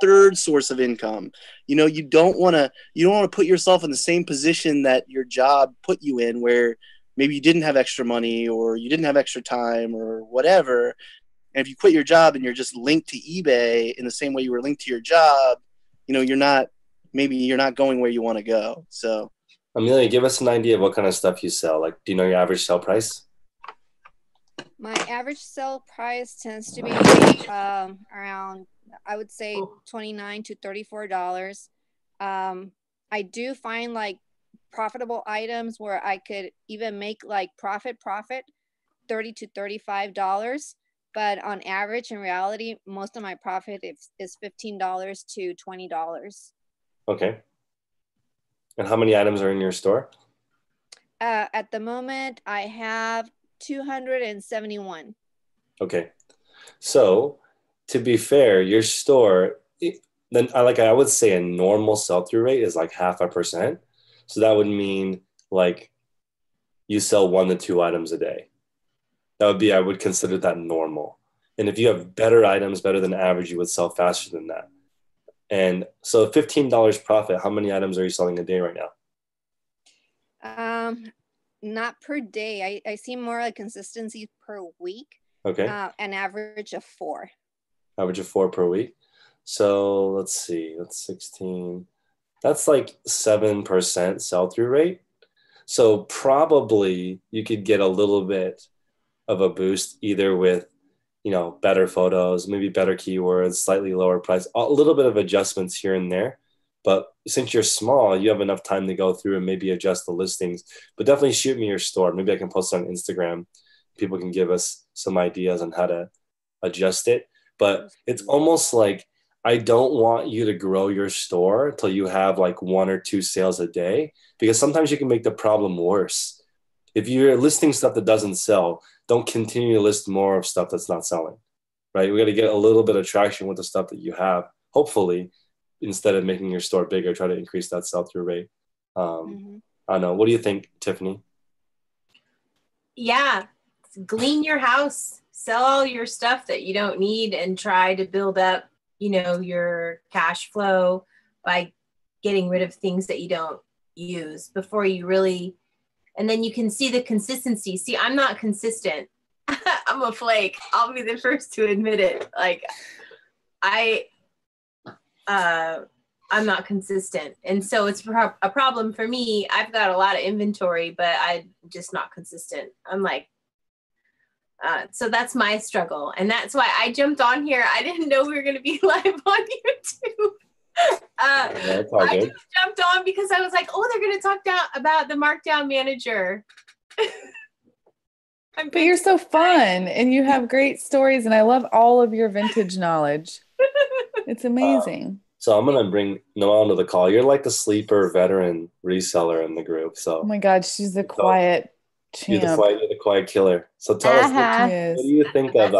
third source of income. You don't want to put yourself in the same position that your job put you in, where maybe you didn't have extra money or you didn't have extra time or whatever. And if you quit your job and you're just linked to eBay in the same way you were linked to your job, you're not going where you want to go. So, Amelia, give us an idea of what kind of stuff you sell. Do you know your average sell price? My average sell price tends to be around, I would say, $29 to $34. I do find profitable items where I could even make profit $30 to $35. But on average, in reality, most of my profit is $15 to $20. Okay. And how many items are in your store? At the moment, I have 271. Okay. So to be fair, your store, then I would say a normal sell-through rate is 0.5%. So that would mean you sell 1 to 2 items a day. I would consider that normal. And if you have better items, better than average, you would sell faster than that. And so $15 profit, how many items are you selling a day right now? Not per day. I see more like consistency per week. Okay. An average of 4. Average of 4 per week. So let's see, that's 16. That's like 7% sell-through rate. So probably you could get a little bit of a boost either with, better photos, maybe better keywords, slightly lower price, a little bit of adjustments here and there. But since you're small, you have enough time to go through and maybe adjust the listings. But definitely shoot me your store. Maybe I can post it on Instagram. People can give us some ideas on how to adjust it. But it's almost like I don't want you to grow your store until you have like 1 or 2 sales a day, because sometimes you can make the problem worse. If you're listing stuff that doesn't sell, don't continue to list more of stuff that's not selling, right? We got to get a little bit of traction with the stuff that you have, hopefully, instead of making your store bigger, try to increase that sell-through rate. I don't know. What do you think, Tiffany? Yeah. Glean your house, sell all your stuff that you don't need, and try to build up, your cash flow by getting rid of things that you don't use before you really, and then you can see the consistency. See, I'm not consistent. I'm a flake. I'll be the first to admit it. Like I'm not consistent. And so it's a problem for me. I've got a lot of inventory, but I'm just not consistent. I'm like, so that's my struggle. And that's why I jumped on here. I didn't know we were going to be live on YouTube. I just jumped on because I was like, oh, they're going to talk about the Markdown manager. But you're so fun and you have great stories, and I love all of your vintage knowledge. It's amazing. So I'm going to bring Noelle to the call. You're like the sleeper veteran reseller in the group. So oh my God, she's the quiet champ. You're the quiet killer. So tell us, what do you think of,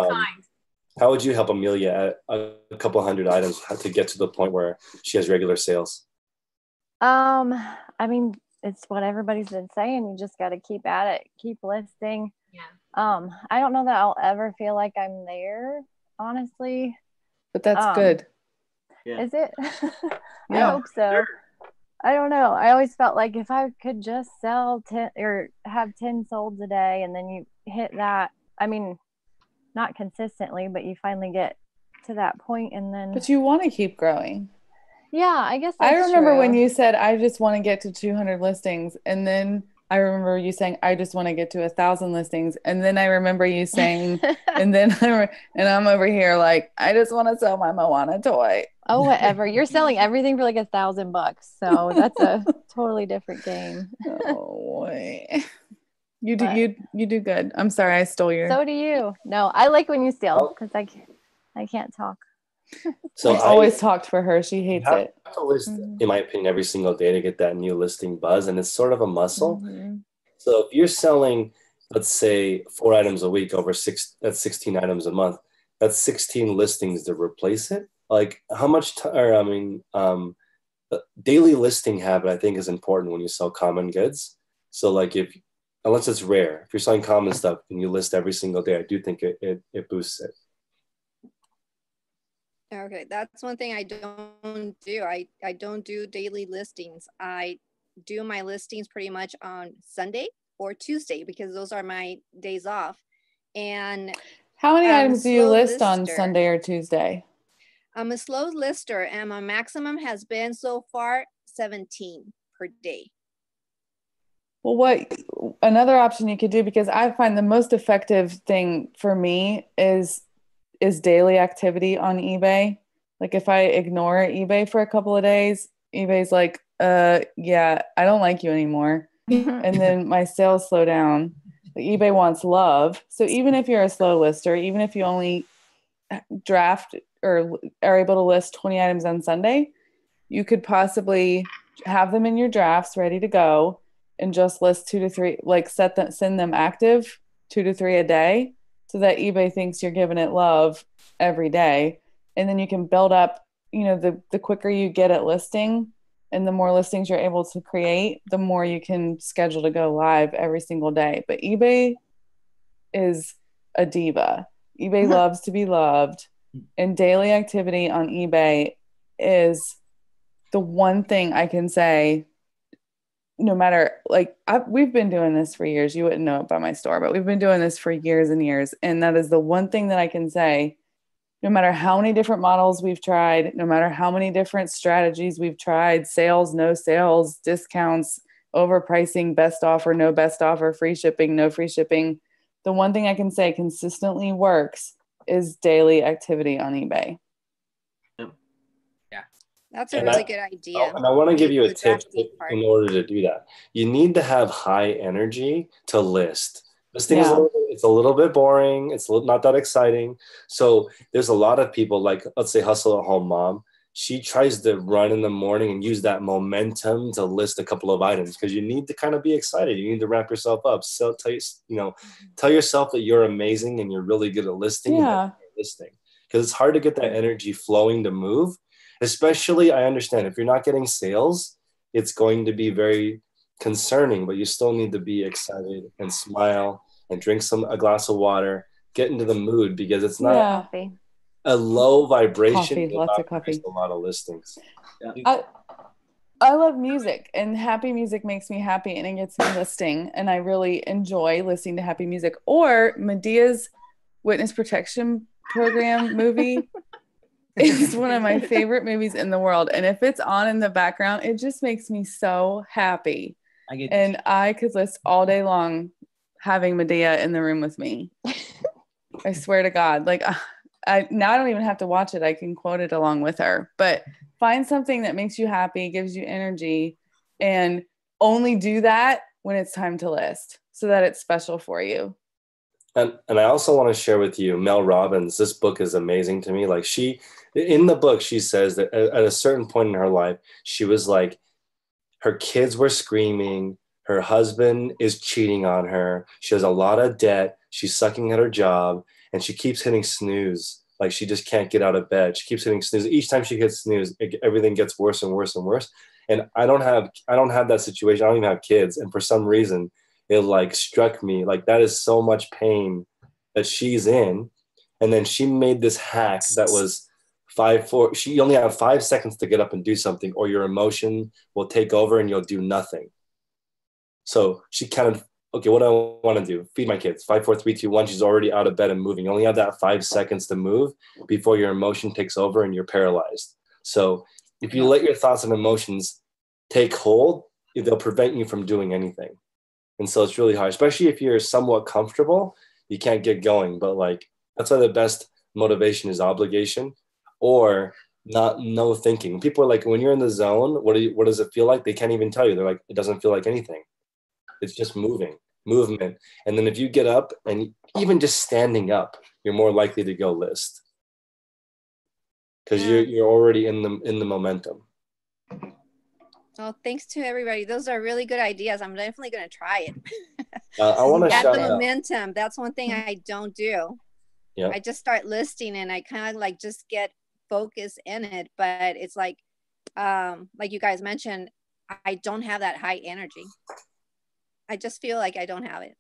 how would you help Amelia at a couple hundred items to get to the point where she has regular sales? I mean, it's what everybody's been saying. You just got to keep at it, keep listing. Yeah. I don't know that I'll ever feel like I'm there, honestly. But that's good. Yeah. Is it? Yeah. I hope so. Sure. I don't know. I always felt like if I could just sell 10 or have 10 solds a day, and then you hit that, I mean, not consistently, but you finally get to that point, and then. But you want to keep growing. Yeah, I guess that's I remember true. when you said, I just want to get to 200 listings. And then I remember you saying, I just want to get to 1,000 listings. And then I remember you saying, and I'm over here like, I just want to sell my Moana toy. Oh, whatever. You're selling everything for like $1,000. So that's a totally different game. Oh, wait. You do good. I'm sorry, I stole your. So do you. No, I like when you steal because I can't talk. So I always talked for her. She hates it. You have to list, in my opinion, every single day to get that new listing buzz, and it's sort of a muscle. Mm-hmm. So if you're selling, let's say, 4 items a week over 16 items a month, that's 16 listings to replace it. Like how much daily listing habit I think is important when you sell common goods. So like unless it's rare, if you're selling common stuff and you list every single day, I do think it boosts it. Okay, that's one thing I don't do. I don't do daily listings. I do my listings pretty much on Sunday or Tuesday because those are my days off. And how many items do you list on Sunday or Tuesday? I'm a slow lister, and my maximum has been so far 17 per day. Well, what another option you could do, because I find the most effective thing for me is daily activity on eBay. Like if I ignore eBay for a couple of days, eBay's like, yeah, I don't like you anymore. And then my sales slow down. eBay wants love. So even if you're a slow lister, even if you only draft or are able to list 20 items on Sunday, you could possibly have them in your drafts ready to go and just list 2 to 3, like send them active 2 to 3 a day, so that eBay thinks you're giving it love every day. And then you can build up, the quicker you get at listing and the more listings you're able to create, the more you can schedule to go live every single day. But eBay is a diva. eBay loves to be loved, and daily activity on eBay is the one thing I can say, no matter, like, we've been doing this for years. You wouldn't know it by my store, but we've been doing this for years and years. And that is the one thing that I can say, no matter how many different models we've tried, no matter how many different strategies we've tried, sales, no sales, discounts, overpricing, best offer, no best offer, free shipping, no free shipping, the one thing I can say consistently works is daily activity on eBay. That's a really good idea. And I want to give you a The tip drafting part. in order to do that. You need to have high energy to list. Listing is it's a little bit boring. It's not that exciting. So there's a lot of people, like, let's say Hustle at Home Mom. She tries to run in the morning and use that momentum to list a couple of items, because you need to kind of be excited. You need to wrap yourself up. So tell yourself that you're amazing and you're really good at listing. Yeah. Listing, because it's hard to get that energy flowing to move. Especially, I understand if you're not getting sales, it's going to be very concerning, but you still need to be excited and smile and drink a glass of water, get into the mood, because it's not a low vibration. Lots of coffee. A lot of listings. Yeah. I love music, and happy music makes me happy, and it gets me listing, and I really enjoy listening to happy music. Or Medea's Witness Protection Program movie. It's one of my favorite movies in the world. And if it's on in the background, it just makes me so happy. I could list all day long having Medea in the room with me. I swear to God. Like, I don't even have to watch it. I can quote it along with her. But find something that makes you happy, gives you energy, and only do that when it's time to list so that it's special for you. And I also want to share with you, Mel Robbins, this book is amazing to me. Like, in the book, she says that at a certain point in her life, she was like, her kids were screaming, her husband is cheating on her, she has a lot of debt, she's sucking at her job, and she keeps hitting snooze. Like, she just can't get out of bed. She keeps hitting snooze. Each time she hits snooze, everything gets worse and worse and worse. And I don't have that situation. I don't even have kids. And for some reason, it like struck me, like, that is so much pain that she's in. And then she made this hack that was you only have 5 seconds to get up and do something, or your emotion will take over and you'll do nothing. So she kind of, okay, what do I want to do? Feed my kids. 5, 4, 3, 2, 1. She's already out of bed and moving. You only have that 5 seconds to move before your emotion takes over and you're paralyzed. So if you let your thoughts and emotions take hold, they'll prevent you from doing anything. And so it's really hard, especially if you're somewhat comfortable, you can't get going. But like, that's why the best motivation is obligation, or no thinking. People are like, when you're in the zone, what does it feel like? They can't even tell you. They're like, it doesn't feel like anything. It's just movement. And then if you get up, and even just standing up, you're more likely to go list, because you're already in the momentum. Well, thanks to everybody. Those are really good ideas. I'm definitely going to try it. I want to shout the out. momentum. That's one thing I don't do. Yeah. I just start listing and I kind of like just get focused in it. But it's like you guys mentioned, I don't have that high energy. I just feel like I don't have it.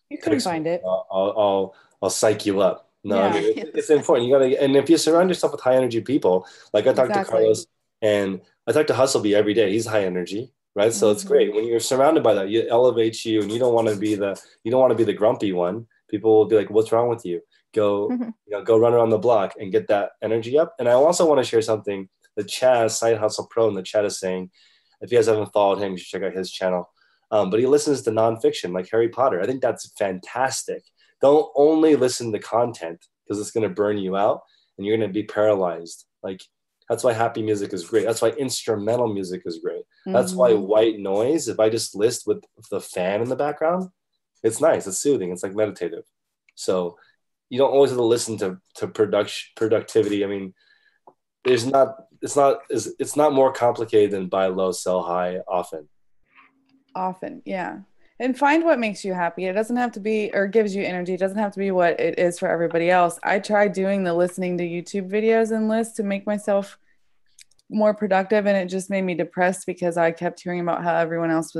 You can find it. I'll psych you up. No, yeah. I mean, it's important. You gotta, and if you surround yourself with high energy people, like I talked to Carlos, and I talk to Hustleby every day. He's high energy, right? So it's great when you're surrounded by that. It elevates you, and you don't want to be the grumpy one. People will be like, "What's wrong with you? Go run around the block and get that energy up." And I also want to share something that Chaz, Side Hustle Pro, in the chat is saying. If you guys haven't followed him, you should check out his channel. But he listens to nonfiction like Harry Potter. I think that's fantastic. Don't only listen to content, because it's going to burn you out and you're going to be paralyzed. Like, that's why happy music is great. That's why instrumental music is great. That's why white noise, if I just list with the fan in the background, it's nice. It's soothing. It's like meditative. So you don't always have to listen to productivity. I mean, it's not more complicated than buy low, sell high often. Yeah. And find what makes you happy. It doesn't have to be, or gives you energy. It doesn't have to be what it is for everybody else. I tried doing the listening to YouTube videos and lists to make myself more productive, and it just made me depressed because I kept hearing about how everyone else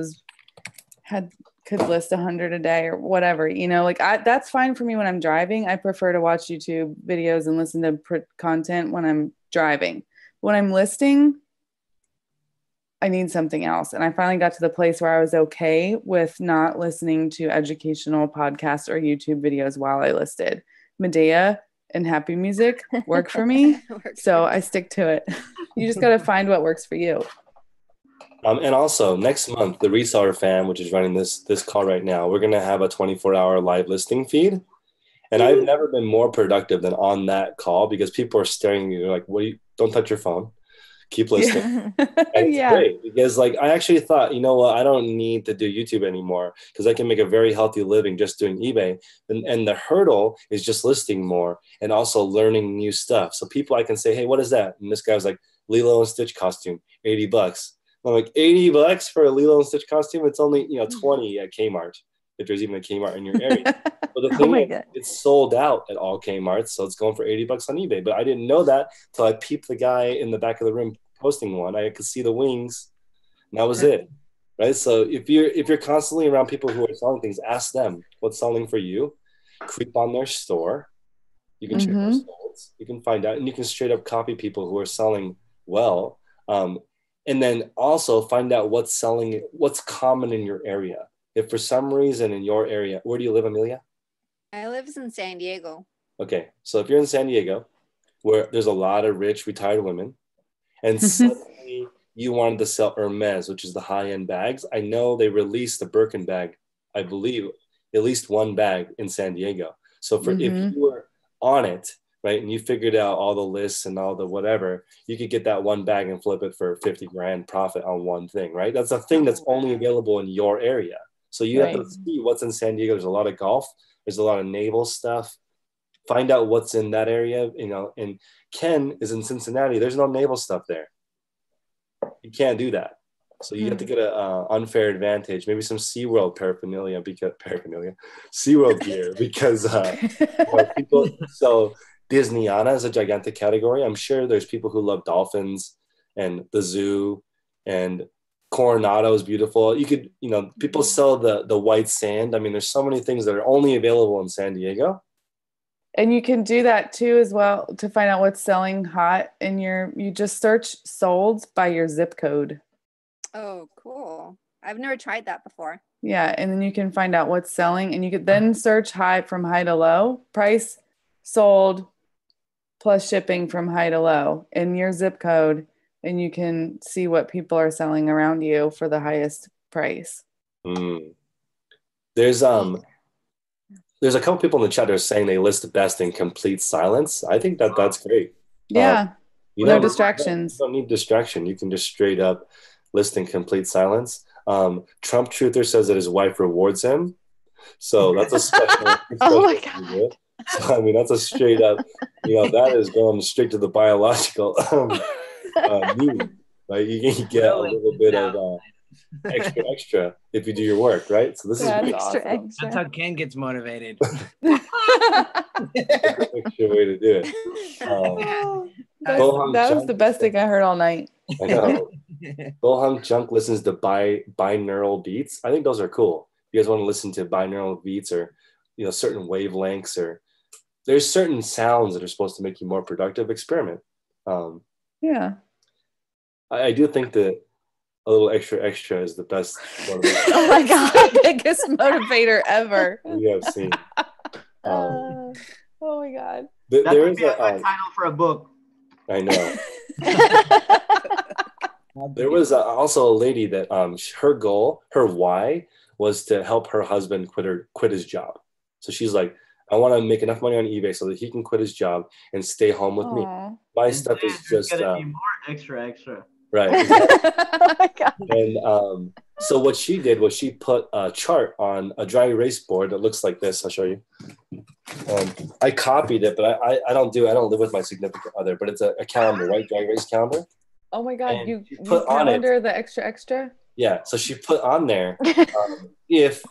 had could list 100 a day or whatever, like that's fine for me when I'm driving. I prefer to watch YouTube videos and listen to content when I'm driving. When I'm listing, I need something else. And I finally got to the place where I was okay with not listening to educational podcasts or YouTube videos while I listed. Medea and happy music work for me. So I stick to it. You just got to find what works for you. And also next month, the Reseller Fam, which is running this call right now, we're going to have a 24-hour live listing feed. And I've never been more productive than on that call because people are staring at you like, don't touch your phone. Keep listening. Yeah. And it's great because like, I actually thought, you know what, I don't need to do YouTube anymore because I can make a very healthy living just doing eBay. And the hurdle is just listing more and also learning new stuff. So people, I can say, hey, what is that? And this guy was like, Lilo and Stitch costume, $80. I'm like, $80 for a Lilo and Stitch costume? It's only, 20 at Kmart, if there's even a Kmart in your area. But the thing is, it's sold out at all Kmarts, so it's going for $80 on eBay. But I didn't know that till I peeped the guy in the back of the room posting one. I could see the wings, and that was it, right? So if you're constantly around people who are selling things, ask them what's selling for you. Creep on their store. You can check their stores. You can find out, and you can straight up copy people who are selling well. And then also find out what's selling, what's common in your area. If for some reason in your area, where do you live, Amelia? I live in San Diego. Okay, so if you're in San Diego, where there's a lot of rich retired women, and suddenly you wanted to sell Hermes, which is the high-end bags. I know they released the Birkin bag, I believe, at least one bag in San Diego. So if you were on it, right, and you figured out all the lists and all the whatever, you could get that one bag and flip it for 50 grand profit on one thing, right? That's a thing that's only available in your area. So you have to see what's in San Diego. There's a lot of golf. There's a lot of naval stuff. Find out what's in that area, and Ken is in Cincinnati. There's no naval stuff there. You can't do that. So you have to get an unfair advantage, maybe some SeaWorld SeaWorld gear, because people, so Disneyana is a gigantic category. I'm sure there's people who love dolphins and the zoo, and Coronado is beautiful. You could, people sell the white sand. I mean, there's so many things that are only available in San Diego. And you can do that too as well to find out what's selling hot in you just search sold by your zip code. Oh, cool. I've never tried that before. Yeah. And then you can find out what's selling, and you could then search from high to low, price sold plus shipping from high to low in your zip code. And you can see what people are selling around you for the highest price. There's a couple people in the chat that are saying they list best in complete silence. I think that's great. Yeah. No distractions. You don't need distraction. You can just straight up list in complete silence. Trump Truther says that his wife rewards him. So that's a special. Oh my God. So, I mean, that's a straight up, that is going straight to the biological need. Right? You can get a little bit of extra if you do your work, right? So this is extra. That's how Ken gets motivated. Extra way to do it. That was the best thing I heard all night. I know. Bohung Junk listens to binaural beats. I think those are cool. You guys want to listen to binaural beats or certain wavelengths, or there's certain sounds that are supposed to make you more productive. Experiment. Yeah. I do think that a little extra is the best motivator. Oh my God, biggest motivator ever. We have seen. Oh my God. There is a title for a book. I know. There was also a lady that her goal, her why, was to help her husband quit his job. So she's like, I want to make enough money on eBay so that he can quit his job and stay home with me. My stuff is just gonna be more extra. Right. Exactly. Oh my God. And so what she did was she put a chart on a dry erase board that looks like this. I'll show you. I copied it, but I don't live with my significant other, but it's a calendar, right? Dry erase calendar. Oh my God, And you put on calendar it the extra? Yeah, so she put on there, if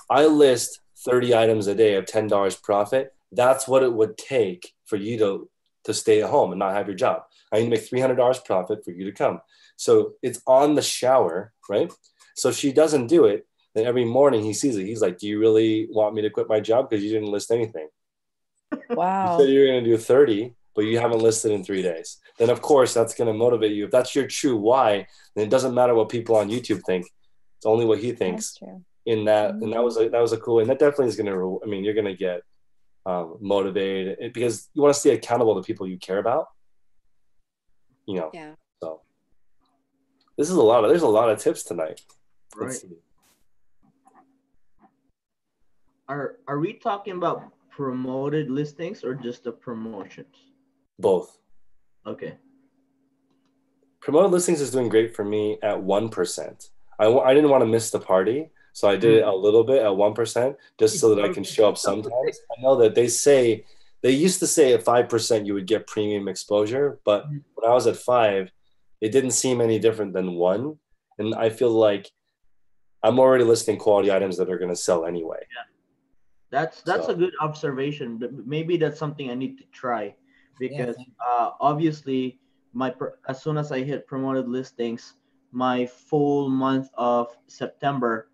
I list 30 items a day of $10 profit, that's what it would take for you to stay at home and not have your job. I need to make $300 profit for you to come. So it's on the shower, right? So she doesn't do it, Then every morning he sees it. He's like, do you really want me to quit my job because you didn't list anything? Wow. You said you were going to do 30, but you haven't listed in 3 days. Then, of course, that's going to motivate you. If that's your true why, then it doesn't matter what people on YouTube think. It's only what he thinks. That's true. In that, and that was a cool, and that definitely is going to, I mean, you're going to get motivated because you want to stay accountable to people you care about, you know. Yeah. So there's a lot of tips tonight. Right. Are we talking about promoted listings or just the promotions? Both. Okay. Promoted listings is doing great for me at 1%. I didn't want to miss the party, so I did it a little bit at 1%, just so that I can show up sometimes. I know that they used to say at 5% you would get premium exposure, but when I was at 5, it didn't seem any different than 1, and I feel like I'm already listing quality items that are going to sell anyway. Yeah. That's a good observation. Maybe that's something I need to try because obviously as soon as I hit promoted listings, my full month of September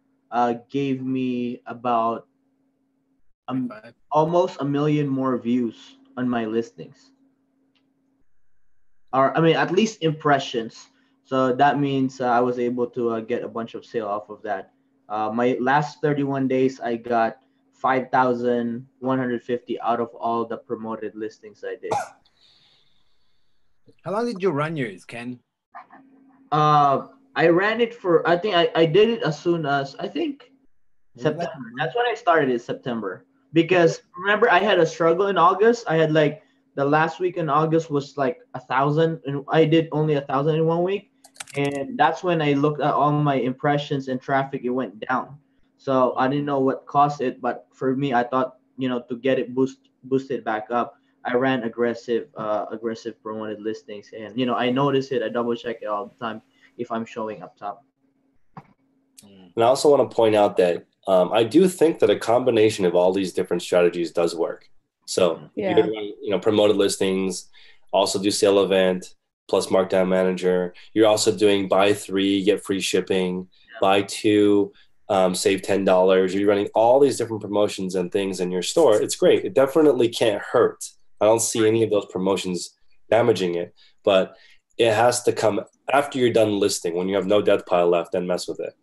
gave me about almost 1 million more views on my listings, or I mean at least impressions. So that means I was able to get a bunch of sale off of that. My last 31 days, I got 5,150 out of all the promoted listings I did. How long did you run yours, Ken? I ran it for, I think I did it as soon as, I think September. That's when I started it, September. Because remember, I had a struggle in August. I had like the last week in August was like 1,000, and I did only 1,000 in 1 week. And that's when I looked at all my impressions and traffic, it went down. So I didn't know what caused it, but for me, I thought, to get it boosted back up, I ran aggressive promoted listings, and I notice it. I double check it all the time if I'm showing up top. And I also want to point out that I do think that a combination of all these different strategies does work. So if you're doing, promoted listings, also do sale event plus markdown manager. You're also doing buy 3, get free shipping, buy 2, save $10. You're running all these different promotions and things in your store. It's great. It definitely can't hurt. I don't see any of those promotions damaging it, but it has to come after you're done listing. When you have no death pile left, then mess with it.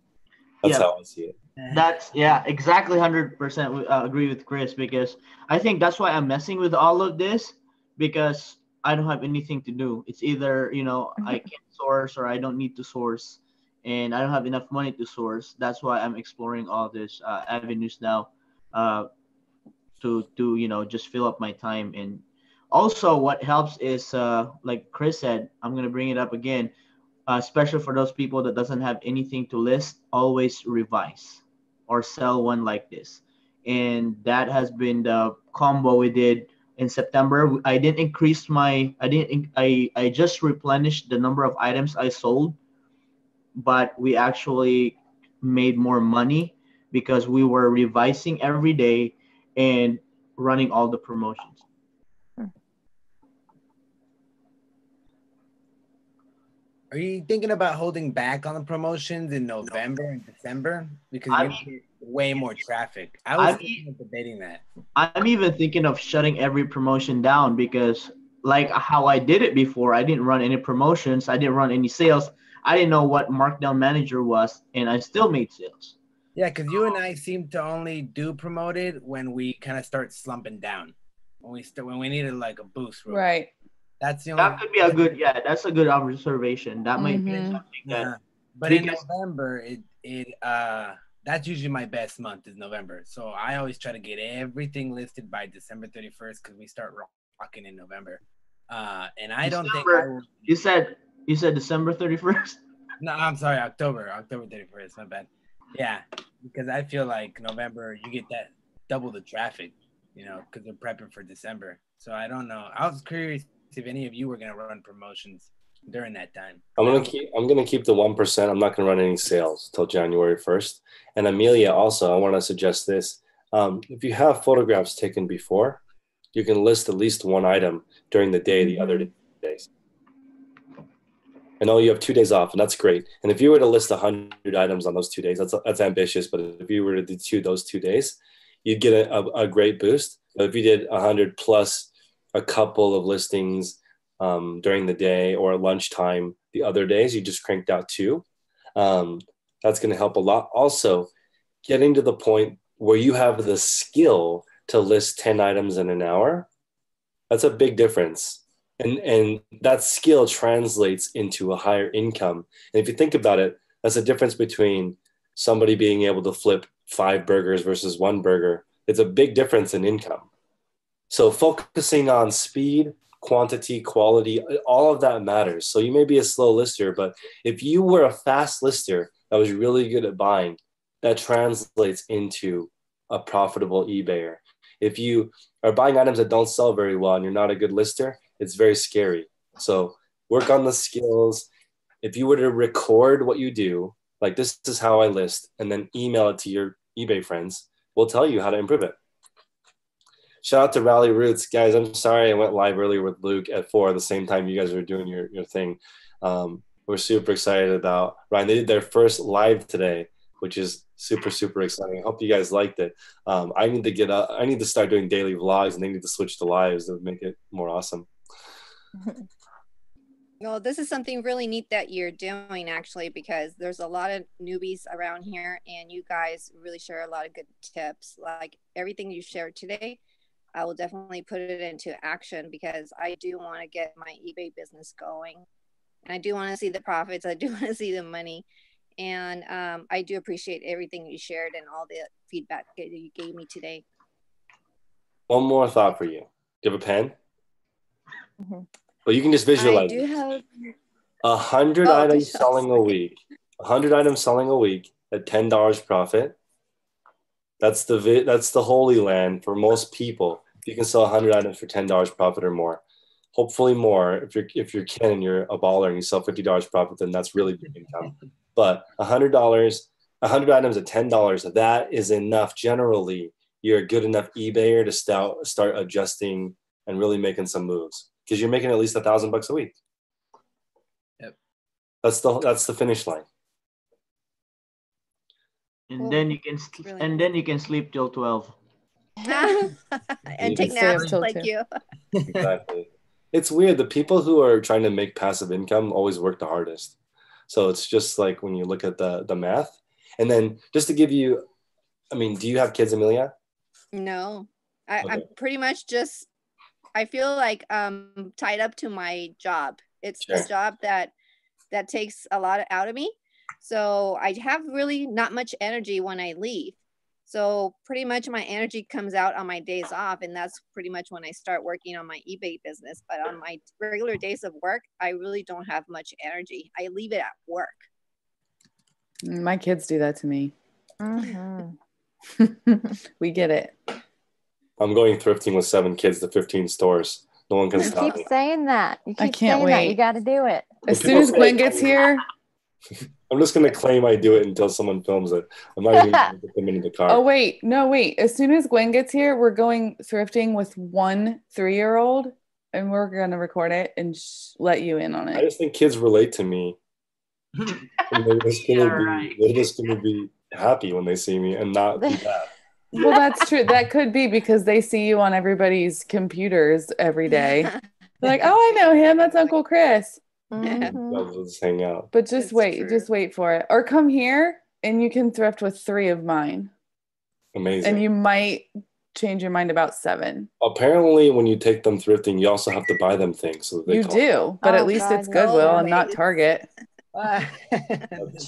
That's how I see it. That's exactly 100% agree with Chris, because I think that's why I'm messing with all of this, because I don't have anything to do. It's either, I can't source or I don't need to source, and I don't have enough money to source. That's why I'm exploring all these avenues now to just fill up my time. And also what helps is, like Chris said, I'm going to bring it up again, especially for those people that doesn't have anything to list, always revise or sell one like this. And that has been the combo we did in September. I didn't increase I just replenished the number of items I sold, but we actually made more money because we were revising every day and running all the promotions. Are you thinking about holding back on the promotions in November and December? Because you're going to get way more traffic. I was debating that. I'm even thinking of shutting every promotion down, because like how I did it before, I didn't run any promotions. I didn't run any sales. I didn't know what Markdown Manager was, and I still made sales. Yeah, because you and I seem to only do promoted when we kind of start slumping down. When we needed like a boost. Right. That's the only. That could be a good, that's a good observation. That might be something that. But in November, that's usually my best month is November. So I always try to get everything listed by December 31st because we start rocking in November. And I don't think I will. You said December 31st? No, I'm sorry, October 31st. My bad. Yeah, because I feel like November you get that double the traffic, because they're prepping for December. So I don't know. I was curious if any of you were gonna run promotions during that time. I'm gonna keep the 1%. I'm not gonna run any sales till January 1st. And Amelia, also, I want to suggest this. If you have photographs taken before, you can list at least one item during the day the other days. I know you have 2 days off, and that's great. And if you were to list 100 items on those 2 days, that's ambitious. But if you were to do those 2 days, you'd get a great boost. But if you did 100 plus a couple of listings during the day or at lunchtime the other days, you just cranked out 2. That's going to help a lot. Also, getting to the point where you have the skill to list 10 items in an hour, that's a big difference. And that skill translates into a higher income. And if you think about it, that's a difference between somebody being able to flip 5 burgers versus 1 burger. It's a big difference in income. So focusing on speed, quantity, quality, all of that matters. So you may be a slow lister, but if you were a fast lister that was really good at buying, that translates into a profitable eBayer. If you are buying items that don't sell very well and you're not a good lister, it's very scary. So work on the skills. If you were to record what you do, like this is how I list, and then email it to your eBay friends, we'll tell you how to improve it. Shout out to Rally Roots. Guys, I'm sorry I went live earlier with Luke at 4 at the same time you guys were doing your thing. We're super excited about Ryan. They did their first live today, which is super, super exciting. I hope you guys liked it. I need to get up. I need to start doing daily vlogs, and they need to switch to lives to make it more awesome. Well, this is something really neat that you're doing, actually, because there's a lot of newbies around here, and you guys really share a lot of good tips. Like everything you shared today, I will definitely put it into action because I do want to get my eBay business going. And I do want to see the profits. I do want to see the money. And I do appreciate everything you shared and all the feedback that you gave me today. One more thought for you. Do you have a pen? Well, you can just visualize. I do have 100 items selling a week. 100 items selling a week at $10 profit. That's the holy land for most people. If you can sell 100 items for $10 profit or more, hopefully more. If you're Ken and you're a baller and you sell $50 profit, then that's really big income. But $100, 100 items at $10, that is enough. Generally, you're a good enough eBayer to start adjusting and really making some moves because you're making at least $1,000 a week. Yep. That's the finish line. And then you can sleep till 12. And take naps like you. Exactly. It's weird. The people who are trying to make passive income always work the hardest. So it's just like when you look at the math. And then just to give you, I mean, do you have kids, Amelia? No, Okay. I'm pretty much just, I feel like tied up to my job. It's Sure. a job that takes a lot out of me. So I have really not much energy when I leave. So pretty much my energy comes out on my days off, and that's pretty much when I start working on my eBay business. But on my regular days of work, I really don't have much energy. I leave it at work. My kids do that to me. Mm-hmm. We get it. I'm going thrifting with 7 kids to 15 stores. No one can You stop me. keep saying that. You I keep can't saying that. wait. You got to do it. As People soon as say- Gwen gets here. I'm just going to claim I do it until someone films it. I'm not even going to put them into the car. Oh, wait. No, wait. As soon as Gwen gets here, we're going thrifting with 1 3-year-old, and we're going to record it and let you in on I it. just think kids relate to me. And they're just going to be happy when they see me and not be bad. Well, that's true. That could be because they see you on everybody's computers every day. They're like, oh, I know him. That's Uncle Chris. Mhm. They'll just hang out. But just It's wait. true. Just wait for it. Or come here and you can thrift with 3 of mine. Amazing. And you might change your mind about 7. Apparently, when you take them thrifting, you also have to buy them things. So that they You call do, but Oh, at least God, it's yeah. Goodwill and not Always. Target.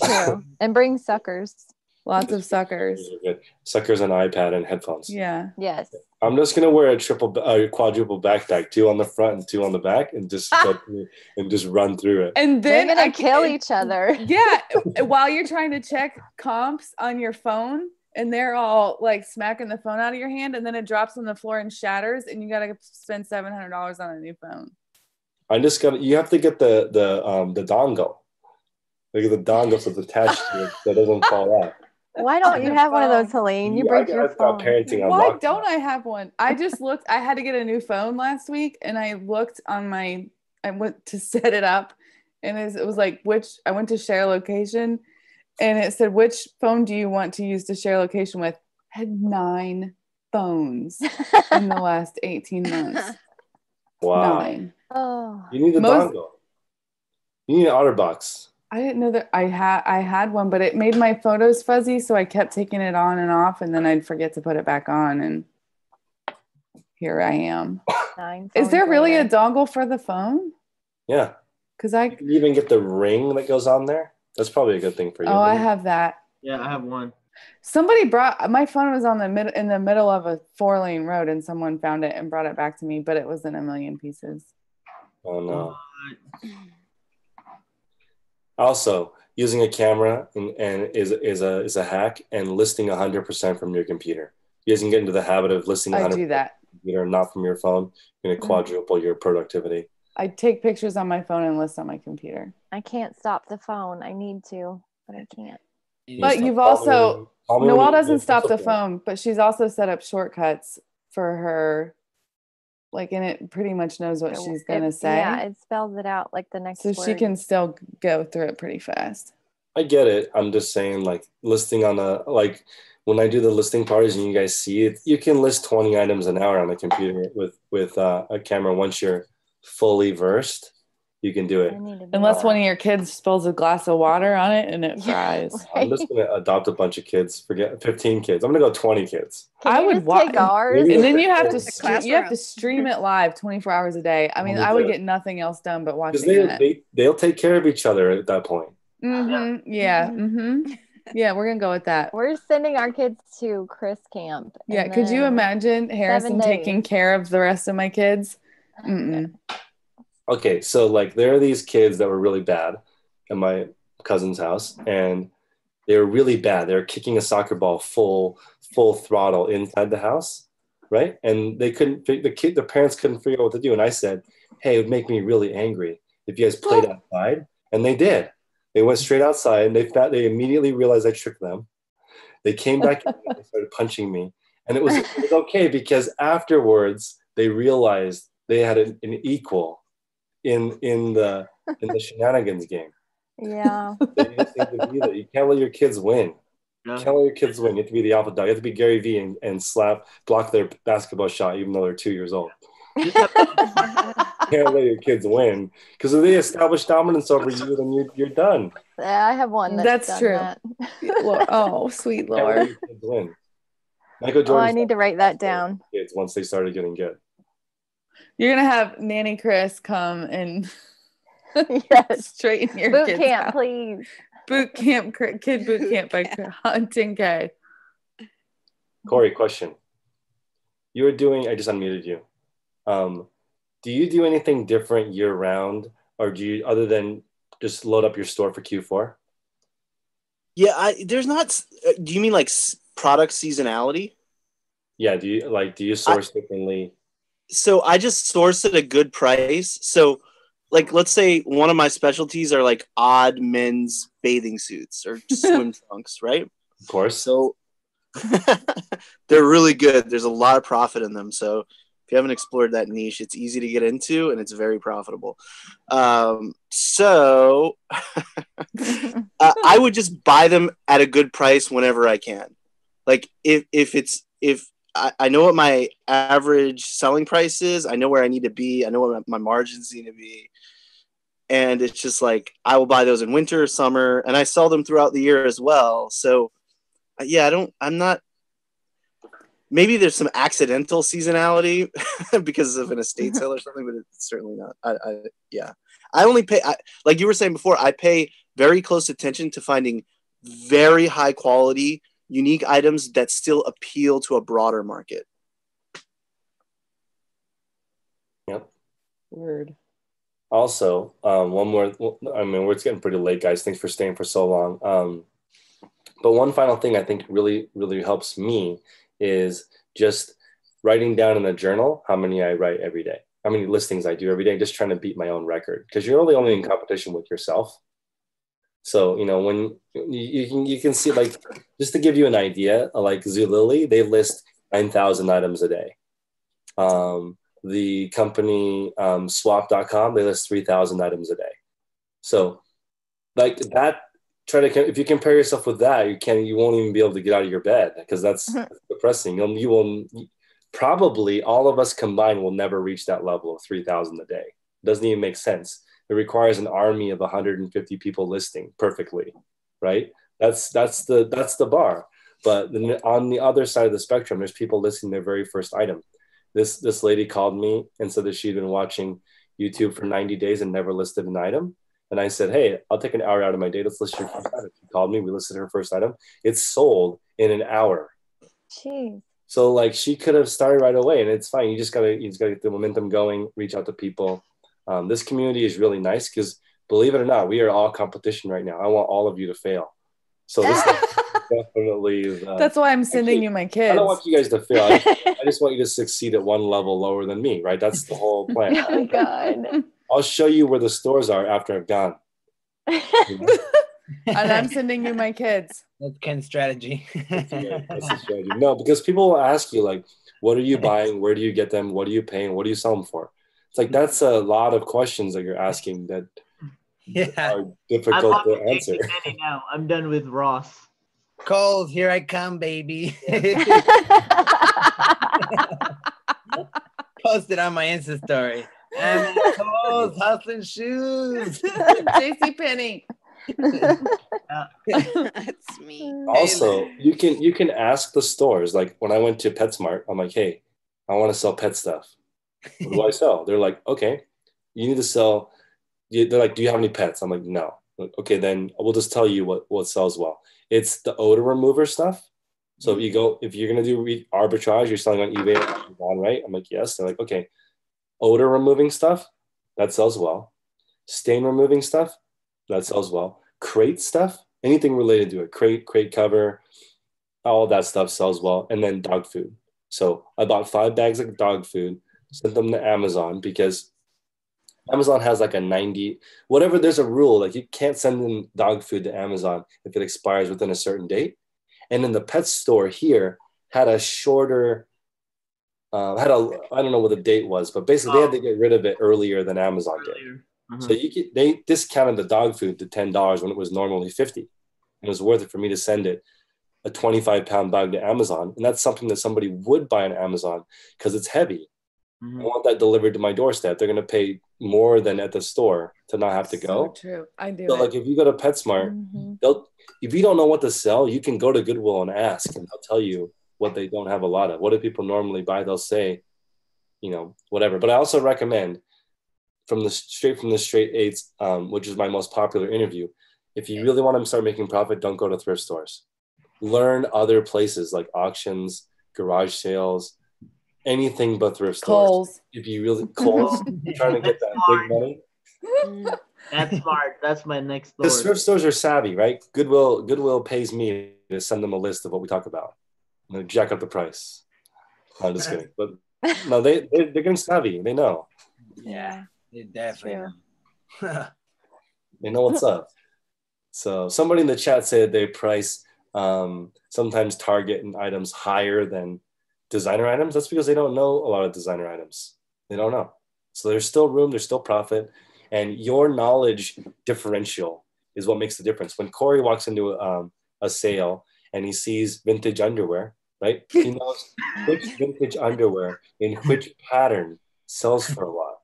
True. And bring suckers. Lots of suckers. These are good. Suckers, an iPad, and headphones. Yeah. Yes. I'm just gonna wear a quadruple backpack, 2 on the front and 2 on the back, and just go through and just run through it. And They're then going to kill each other. Yeah, while you're trying to check comps on your phone, and they're all like smacking the phone out of your hand, and then it drops on the floor and shatters, and you gotta spend $700 on a new phone. You have to get the dongle. Look at the dongle so it's attached to it so it doesn't fall out. Why don't you have one of those, Helene? You break your I've got phone. parenting on Why lockdown. don't I have one? I just looked. I had to get a new phone last week, and I looked on I went to set it up, and it was like, I went to share location, and it said, which phone do you want to use to share location with? I had 9 phones in the last 18 months. Wow. 9. Oh. You need a dongle. You need an OtterBox. I didn't know that I had one, but it made my photos fuzzy, so I kept taking it on and off, and then I'd forget to put it back on, and here I am. 9 Is there phones really a later. dongle for the phone? Yeah. Because You can even get the ring that goes on there. That's probably a good thing for you. I have that. Yeah, I have one. Somebody brought my phone was on in the middle of a 4-lane road, and someone found it and brought it back to me, but it was in a million pieces. Oh no. Also, using a camera and is a hack, and listing 100% from your computer. You guys can get into the habit of listing 100% I do that. from your computer, not from your phone. You're going to quadruple your productivity. I take pictures on my phone and list on my computer. I can't stop the phone. I need to, but I can't. But you've also Noelle doesn't stop the phone, but she's also set up shortcuts for her. Like, and it pretty much knows what she's going to say. Yeah, it spells it out like the next So word. she can still go through it pretty fast. I get it. I'm just saying, like, listing on like when I do the listing parties and you guys see it, you can list 20 items an hour on the computer with a camera. Once you're fully versed, you can do it. Unless one of your kids spills a glass of water on it and it fries. Right. I'm just going to adopt a bunch of kids. Forget 15 kids. I'm going to go 20 kids. I would take ours. And then you have to classroom. stream it live 24 hours a day. I mean, I would get nothing else done but watching Because they'll take care of each other at that point. Mm-hmm. Yeah. Mm-hmm. Yeah, we're gonna go with that. We're sending our kids to Chris camp. Yeah, could you imagine Harrison taking care of the rest of my kids? Mm-mm. Okay, so like there are these kids that were really bad at my cousin's house, and they were really bad. They were kicking a soccer ball full throttle inside the house, right? And they couldn't. The parents couldn't figure out what to do. And I said, "Hey, it would make me really angry if you guys played outside." And they did. They went straight outside, and they immediately realized I tricked them. They came back and they started punching me, and it was okay because afterwards they realized they had an equal in the shenanigans game. Yeah. They just need to be there. You can't let your kids win. You can't let your kids win. You have to be the alpha dog. You have to be Gary Vee and block their basketball shot even though they're 2 years old. You can't let your kids win because if they establish dominance over you, then you're done. Yeah, I have one that's true. that. Oh, sweet Lord. Can't let your kids win. Michael Jordan. I need to write that down. Kids once they started getting good. You're gonna have Nanny Chris come and straighten your boot kids camp, out. please. Kid boot camp by Hunting K. Corey, question. You were doing. I just unmuted you. Do you do anything different year round, or do you other than just load up your store for Q4? Yeah, there's not. Do you mean like product seasonality? Yeah. Do you source differently? So I just source at a good price. So, like, let's say one of my specialties are like odd men's bathing suits or swim trunks, right? Of course. So they're really good. There's a lot of profit in them. So if you haven't explored that niche, it's easy to get into and it's very profitable. So I would just buy them at a good price whenever I can. Like if I know what my average selling price is, I know where I need to be, I know what my margins need to be. And it's just like, I will buy those in winter, summer, and I sell them throughout the year as well. So yeah, maybe there's some accidental seasonality because of an estate sale or something, but it's certainly not. I only pay, like you were saying before, I pay very close attention to finding very high quality, unique items that still appeal to a broader market. Yep. Word. Also, one more. I mean, it's getting pretty late, guys. Thanks for staying for so long. But one final thing I think really, really helps me is just writing down in a journal how many I write every day, how many listings I do every day, just trying to beat my own record because you're really only in competition with yourself. So, when you can see, like, just to give you an idea, like Zulily, they list 9,000 items a day. The company swap.com, they list 3,000 items a day. So like that, if you compare yourself with that, you won't even be able to get out of your bed, because that's depressing. You will probably, all of us combined will never reach that level of 3,000 a day. It doesn't even make sense. It requires an army of 150 people listing perfectly, right? That's the bar. But then on the other side of the spectrum, there's people listing their very first item. This lady called me and said that she'd been watching YouTube for 90 days and never listed an item. And I said, hey, I'll take an hour out of my day. Let's list your first item. She called me. We listed her first item. It's sold in an hour. Jeez. So like she could have started right away, and it's fine. You just gotta get the momentum going, reach out to people. This community is really nice because, believe it or not, we are all competition right now. I want all of you to fail. So this is definitely. That's why I'm sending you my kids. I don't want you guys to fail. I just want you to succeed at one level lower than me, right? That's the whole plan. Oh my God. I'll show you where the stores are after I've gone. And I'm sending you my kids. That's Ken's strategy. That's the strategy. No, because people will ask you, like, what are you buying? Where do you get them? What are you paying? What do you sell them for? It's like, that's a lot of questions that you're asking that are difficult to answer. Now. I'm done with Ross. Coles, here I come, baby. Posted on my Insta story. I'm Coles, hustling shoes. JCPenney. That's me. Also, you can ask the stores. Like when I went to PetSmart, I'm like, hey, I want to sell pet stuff. What do I sell? They're like, okay, you need to sell. They're like, do you have any pets? I'm like, no. Okay, then we'll just tell you what sells well. It's the odor remover stuff. So if you're gonna do arbitrage, you're selling on eBay, right? I'm like, yes. They're like, okay, odor removing stuff that sells well. Stain removing stuff that sells well. Crate stuff, anything related to it, crate cover, all that stuff sells well. And then dog food. So I bought 5 bags of dog food, sent them to Amazon because Amazon has like a 90, whatever, there's a rule, like you can't send in dog food to Amazon if it expires within a certain date. And then the pet store here had a shorter, I don't know what the date was, but basically they had to get rid of it earlier than Amazon did. Mm-hmm. So they discounted the dog food to $10 when it was normally $50. And it was worth it for me to send it, a 25-pound bag, to Amazon. And that's something that somebody would buy on Amazon because it's heavy. Mm-hmm. I want that delivered to my doorstep. They're going to pay more than at the store to not have to go. So true. I do. So like if you go to PetSmart, if you don't know what to sell, you can go to Goodwill and ask, and they'll tell you what they don't have a lot of. What do people normally buy? They'll say, whatever. But I also recommend from the straight eights, which is my most popular interview. If you really want to start making profit, don't go to thrift stores. Learn other places like auctions, garage sales, anything but thrift stores. Kohl's. If you really Kohl's, trying to get that big money. That's smart. That's my next store. Because thrift stores are savvy, right? Goodwill pays me to send them a list of what we talk about. Jack up the price. I'm just kidding, but no, they're getting savvy. They know. Yeah, they definitely know. They know what's up. So somebody in the chat said they price sometimes Target and items higher than designer items. That's because they don't know a lot of designer items. They don't know. So there's still room, there's still profit. And your knowledge differential is what makes the difference. When Corey walks into a sale and he sees vintage underwear, right? He knows which vintage underwear in which pattern sells for a lot,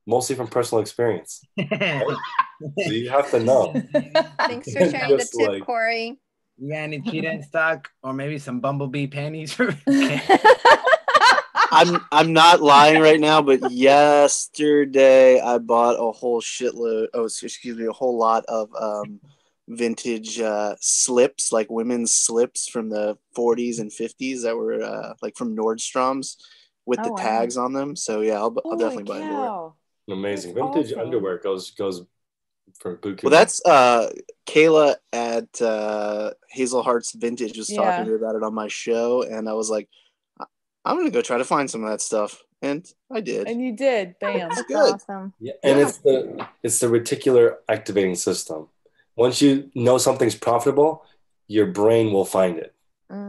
mostly from personal experience. Right? So you have to know. Thanks for sharing the tip, Corey. You got any cheetah in stock, or maybe some bumblebee panties? I'm not lying right now, but yesterday I bought a whole shitload. Oh, excuse me, a whole lot of vintage slips, like women's slips from the 40s and 50s that were like from Nordstrom's with the tags on them. So yeah, I'll definitely buy underwear. Amazing. Vintage underwear goes for buku. Well, that's Kayla at Hazel Heart's Vintage was talking to me about it on my show, and I was like, I'm gonna go try to find some of that stuff, and I did. And you did. Bam. That's good. Awesome. Yeah, and it's the reticular activating system. Once you know something's profitable, your brain will find it.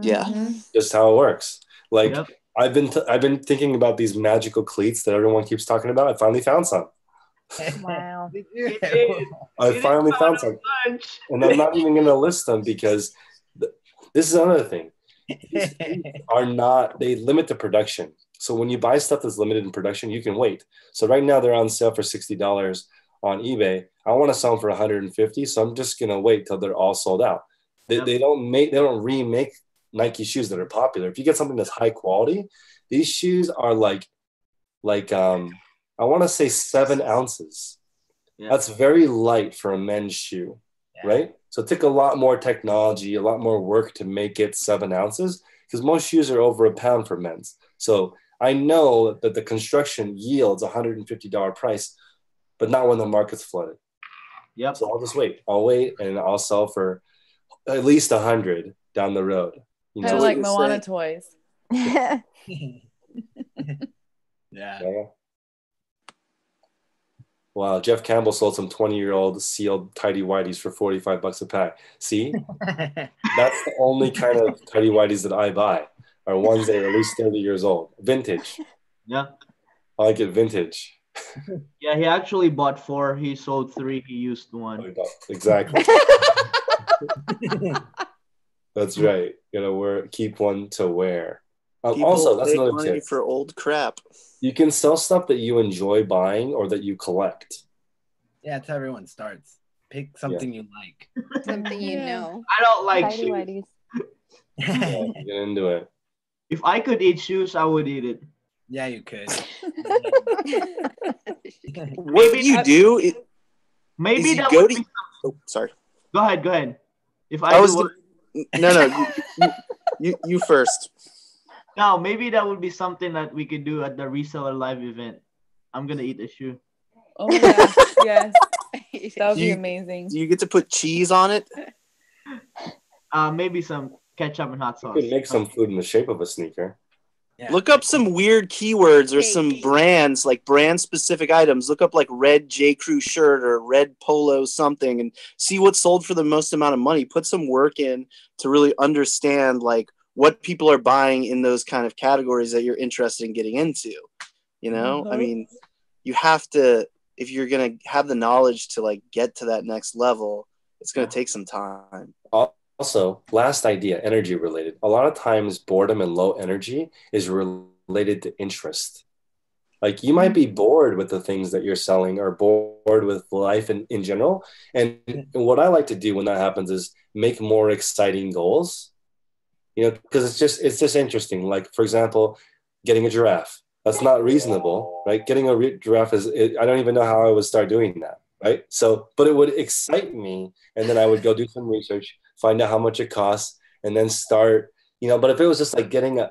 Yeah, just how it works. Like I've been thinking about these magical cleats that everyone keeps talking about. I finally found some. Wow. I finally found some, and I'm not even going to list them because this is another thing. These are not, they limit the production. So when you buy stuff that's limited in production, you can wait. So right now they're on sale for $60 on eBay. I want to sell them for $150, so I'm just going to wait till they're all sold out. They don't remake Nike shoes that are popular. If you get something that's high quality, these shoes are like I want to say 7 ounces. Yeah. That's very light for a men's shoe, right? So it took a lot more technology, a lot more work to make it 7 ounces because most shoes are over £1 for men's. So I know that the construction yields $150 price, but not when the market's flooded. Yep. So I'll just wait. I'll wait and I'll sell for at least 100 down the road. You know, like Moana toys. Yeah. Wow, Jeff Campbell sold some 20-year-old sealed tidy whities for $45 a pack. See, that's the only kind of tidy whities that I buy are ones that are at least 30 years old, vintage. Yeah, I like it vintage. Yeah, he actually bought 4. He sold 3. He used 1. Exactly. That's right. You gotta keep one to wear. Also, that's another tip for old crap. You can sell stuff that you enjoy buying or that you collect. Yeah, that's how everyone starts. Pick something you like. Something you know. I don't like Tidy whities. Yeah, get into it. If I could eat shoes, I would eat it. Yeah, you could. What you do? Maybe that go would to. be Oh, sorry. Go ahead. If I was you first. No, maybe that would be something that we could do at the Reseller live event. I'm gonna eat a shoe. Oh my gosh, yes. That would be amazing. Do you get to put cheese on it? Maybe some ketchup and hot sauce. You can make some food in the shape of a sneaker. Yeah. Look up some weird keywords or some brands, like brand specific items. Look up like red J. Crew shirt or red polo something and see what's sold for the most amount of money. Put some work in to really understand like what people are buying in those kind of categories that you're interested in getting into. You know, I mean, you have to, if you're going to have the knowledge to like get to that next level, it's going to take some time. Also, last idea, energy related. A lot of times boredom and low energy is related to interest. Like you might be bored with the things that you're selling or bored with life in general. And what I like to do when that happens is make more exciting goals. You know, because it's just interesting. Like, for example, getting a giraffe. That's not reasonable, right? Getting a giraffe I don't even know how I would start doing that, right? So, but it would excite me. And then I would go do some research, find out how much it costs, and then start, you know, but if it was just like getting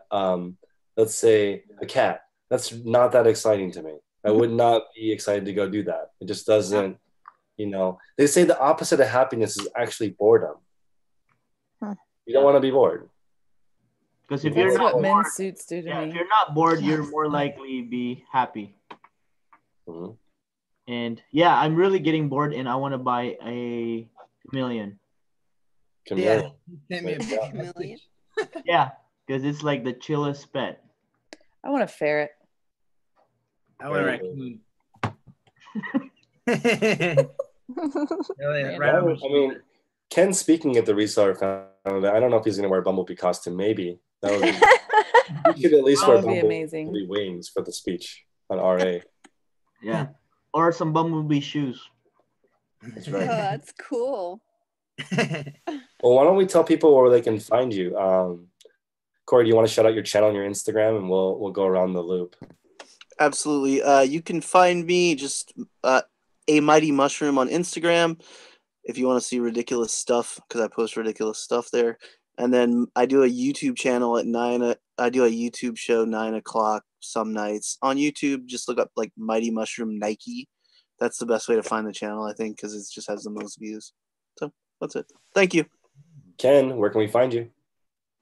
let's say a cat, that's not that exciting to me. I would not be excited to go do that. It just doesn't, you know, they say the opposite of happiness is actually boredom. You don't want to be bored. Because if you're not what bored, men's suits do to me. If you're not bored, you're more likely to be happy. Mm-hmm. And yeah, I'm really getting bored, and I want to buy a chameleon. Chameleon. Chameleon. Yeah, because it's like the chillest pet. I want a ferret. I want a raccoon. I mean, Ken speaking at the Reseller found that I don't know if he's going to wear a Bumblebee costume. Maybe that would be. You could at least wear Bumblebee wings for the speech on RA. Yeah, or some Bumblebee shoes. That's right. Oh, that's cool. Well, why don't we tell people where they can find you? Corey, do you want to shout out your channel on your Instagram, and we'll go around the loop. Absolutely. You can find me just a Mighty Mushroom on Instagram if you want to see ridiculous stuff, because I post ridiculous stuff there. And then I do a YouTube channel at 9. I do a YouTube show 9 o'clock some nights on YouTube. Just look up like Mighty Mushroom Nike. That's the best way to find the channel, I think, because it just has the most views. So that's it. Thank you. Ken, where can we find you?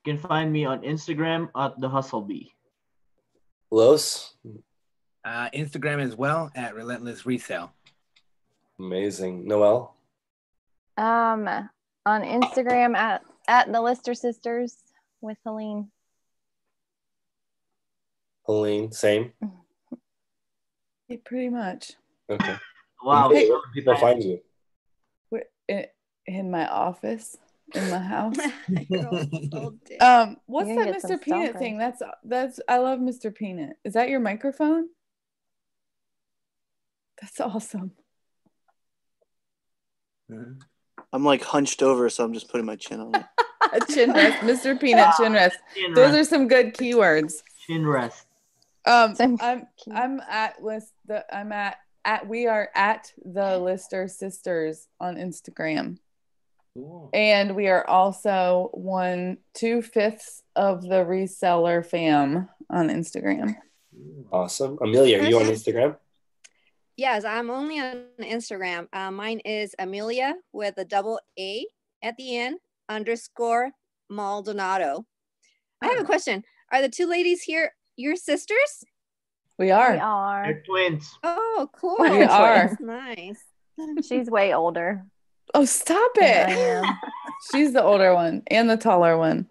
You can find me on Instagram at the Hustlebee. Los? Instagram as well at Relentless Resale. Amazing. Noelle? On Instagram at the Lister Sisters with Helene. Helene, same? Yeah, pretty much. Okay. Wow. Hey, where can people find you? In my office, in my house. What's You're gonna that get some Mr. Peanut stalkers. thing? That's I love Mr. Peanut. Is that your microphone? That's awesome. I'm like hunched over, so I'm just putting my chin on it. A chin rest, Mr. Peanut chin rest. Those are some good keywords. Chin rest. I'm at list. We are at the Lister Sisters on Instagram. Cool. And we are also 2/5 of the Reseller fam on Instagram. Awesome. Amelia, are you on Instagram? Yes, I'm only on Instagram. Mine is Amelia with a double A at the end _ Maldonado. I have a question. Are the two ladies here your sisters? We are. We are. They're twins. Oh, cool. We are. That's nice. She's way older Oh, stop than it. I am. She's the older one and the taller one.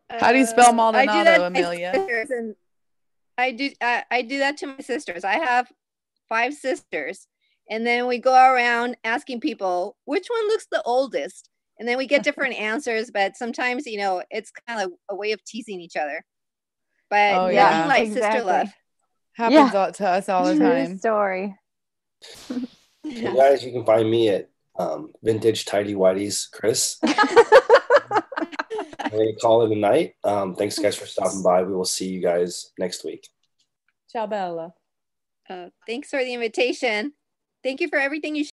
How do you spell Maldonado, Amelia? I do that to my sisters. I have 5 sisters, and then we go around asking people which one looks the oldest, and then we get different answers. But sometimes, it's kind of a way of teasing each other. But nothing like sister love. Happens to us all the time. True story. You guys, you can find me at Vintage Tidy Whitey's Chris. I'm going to call it a night. Thanks, guys, for stopping by. We will see you guys next week. Ciao, Bella. Thanks for the invitation. Thank you for everything you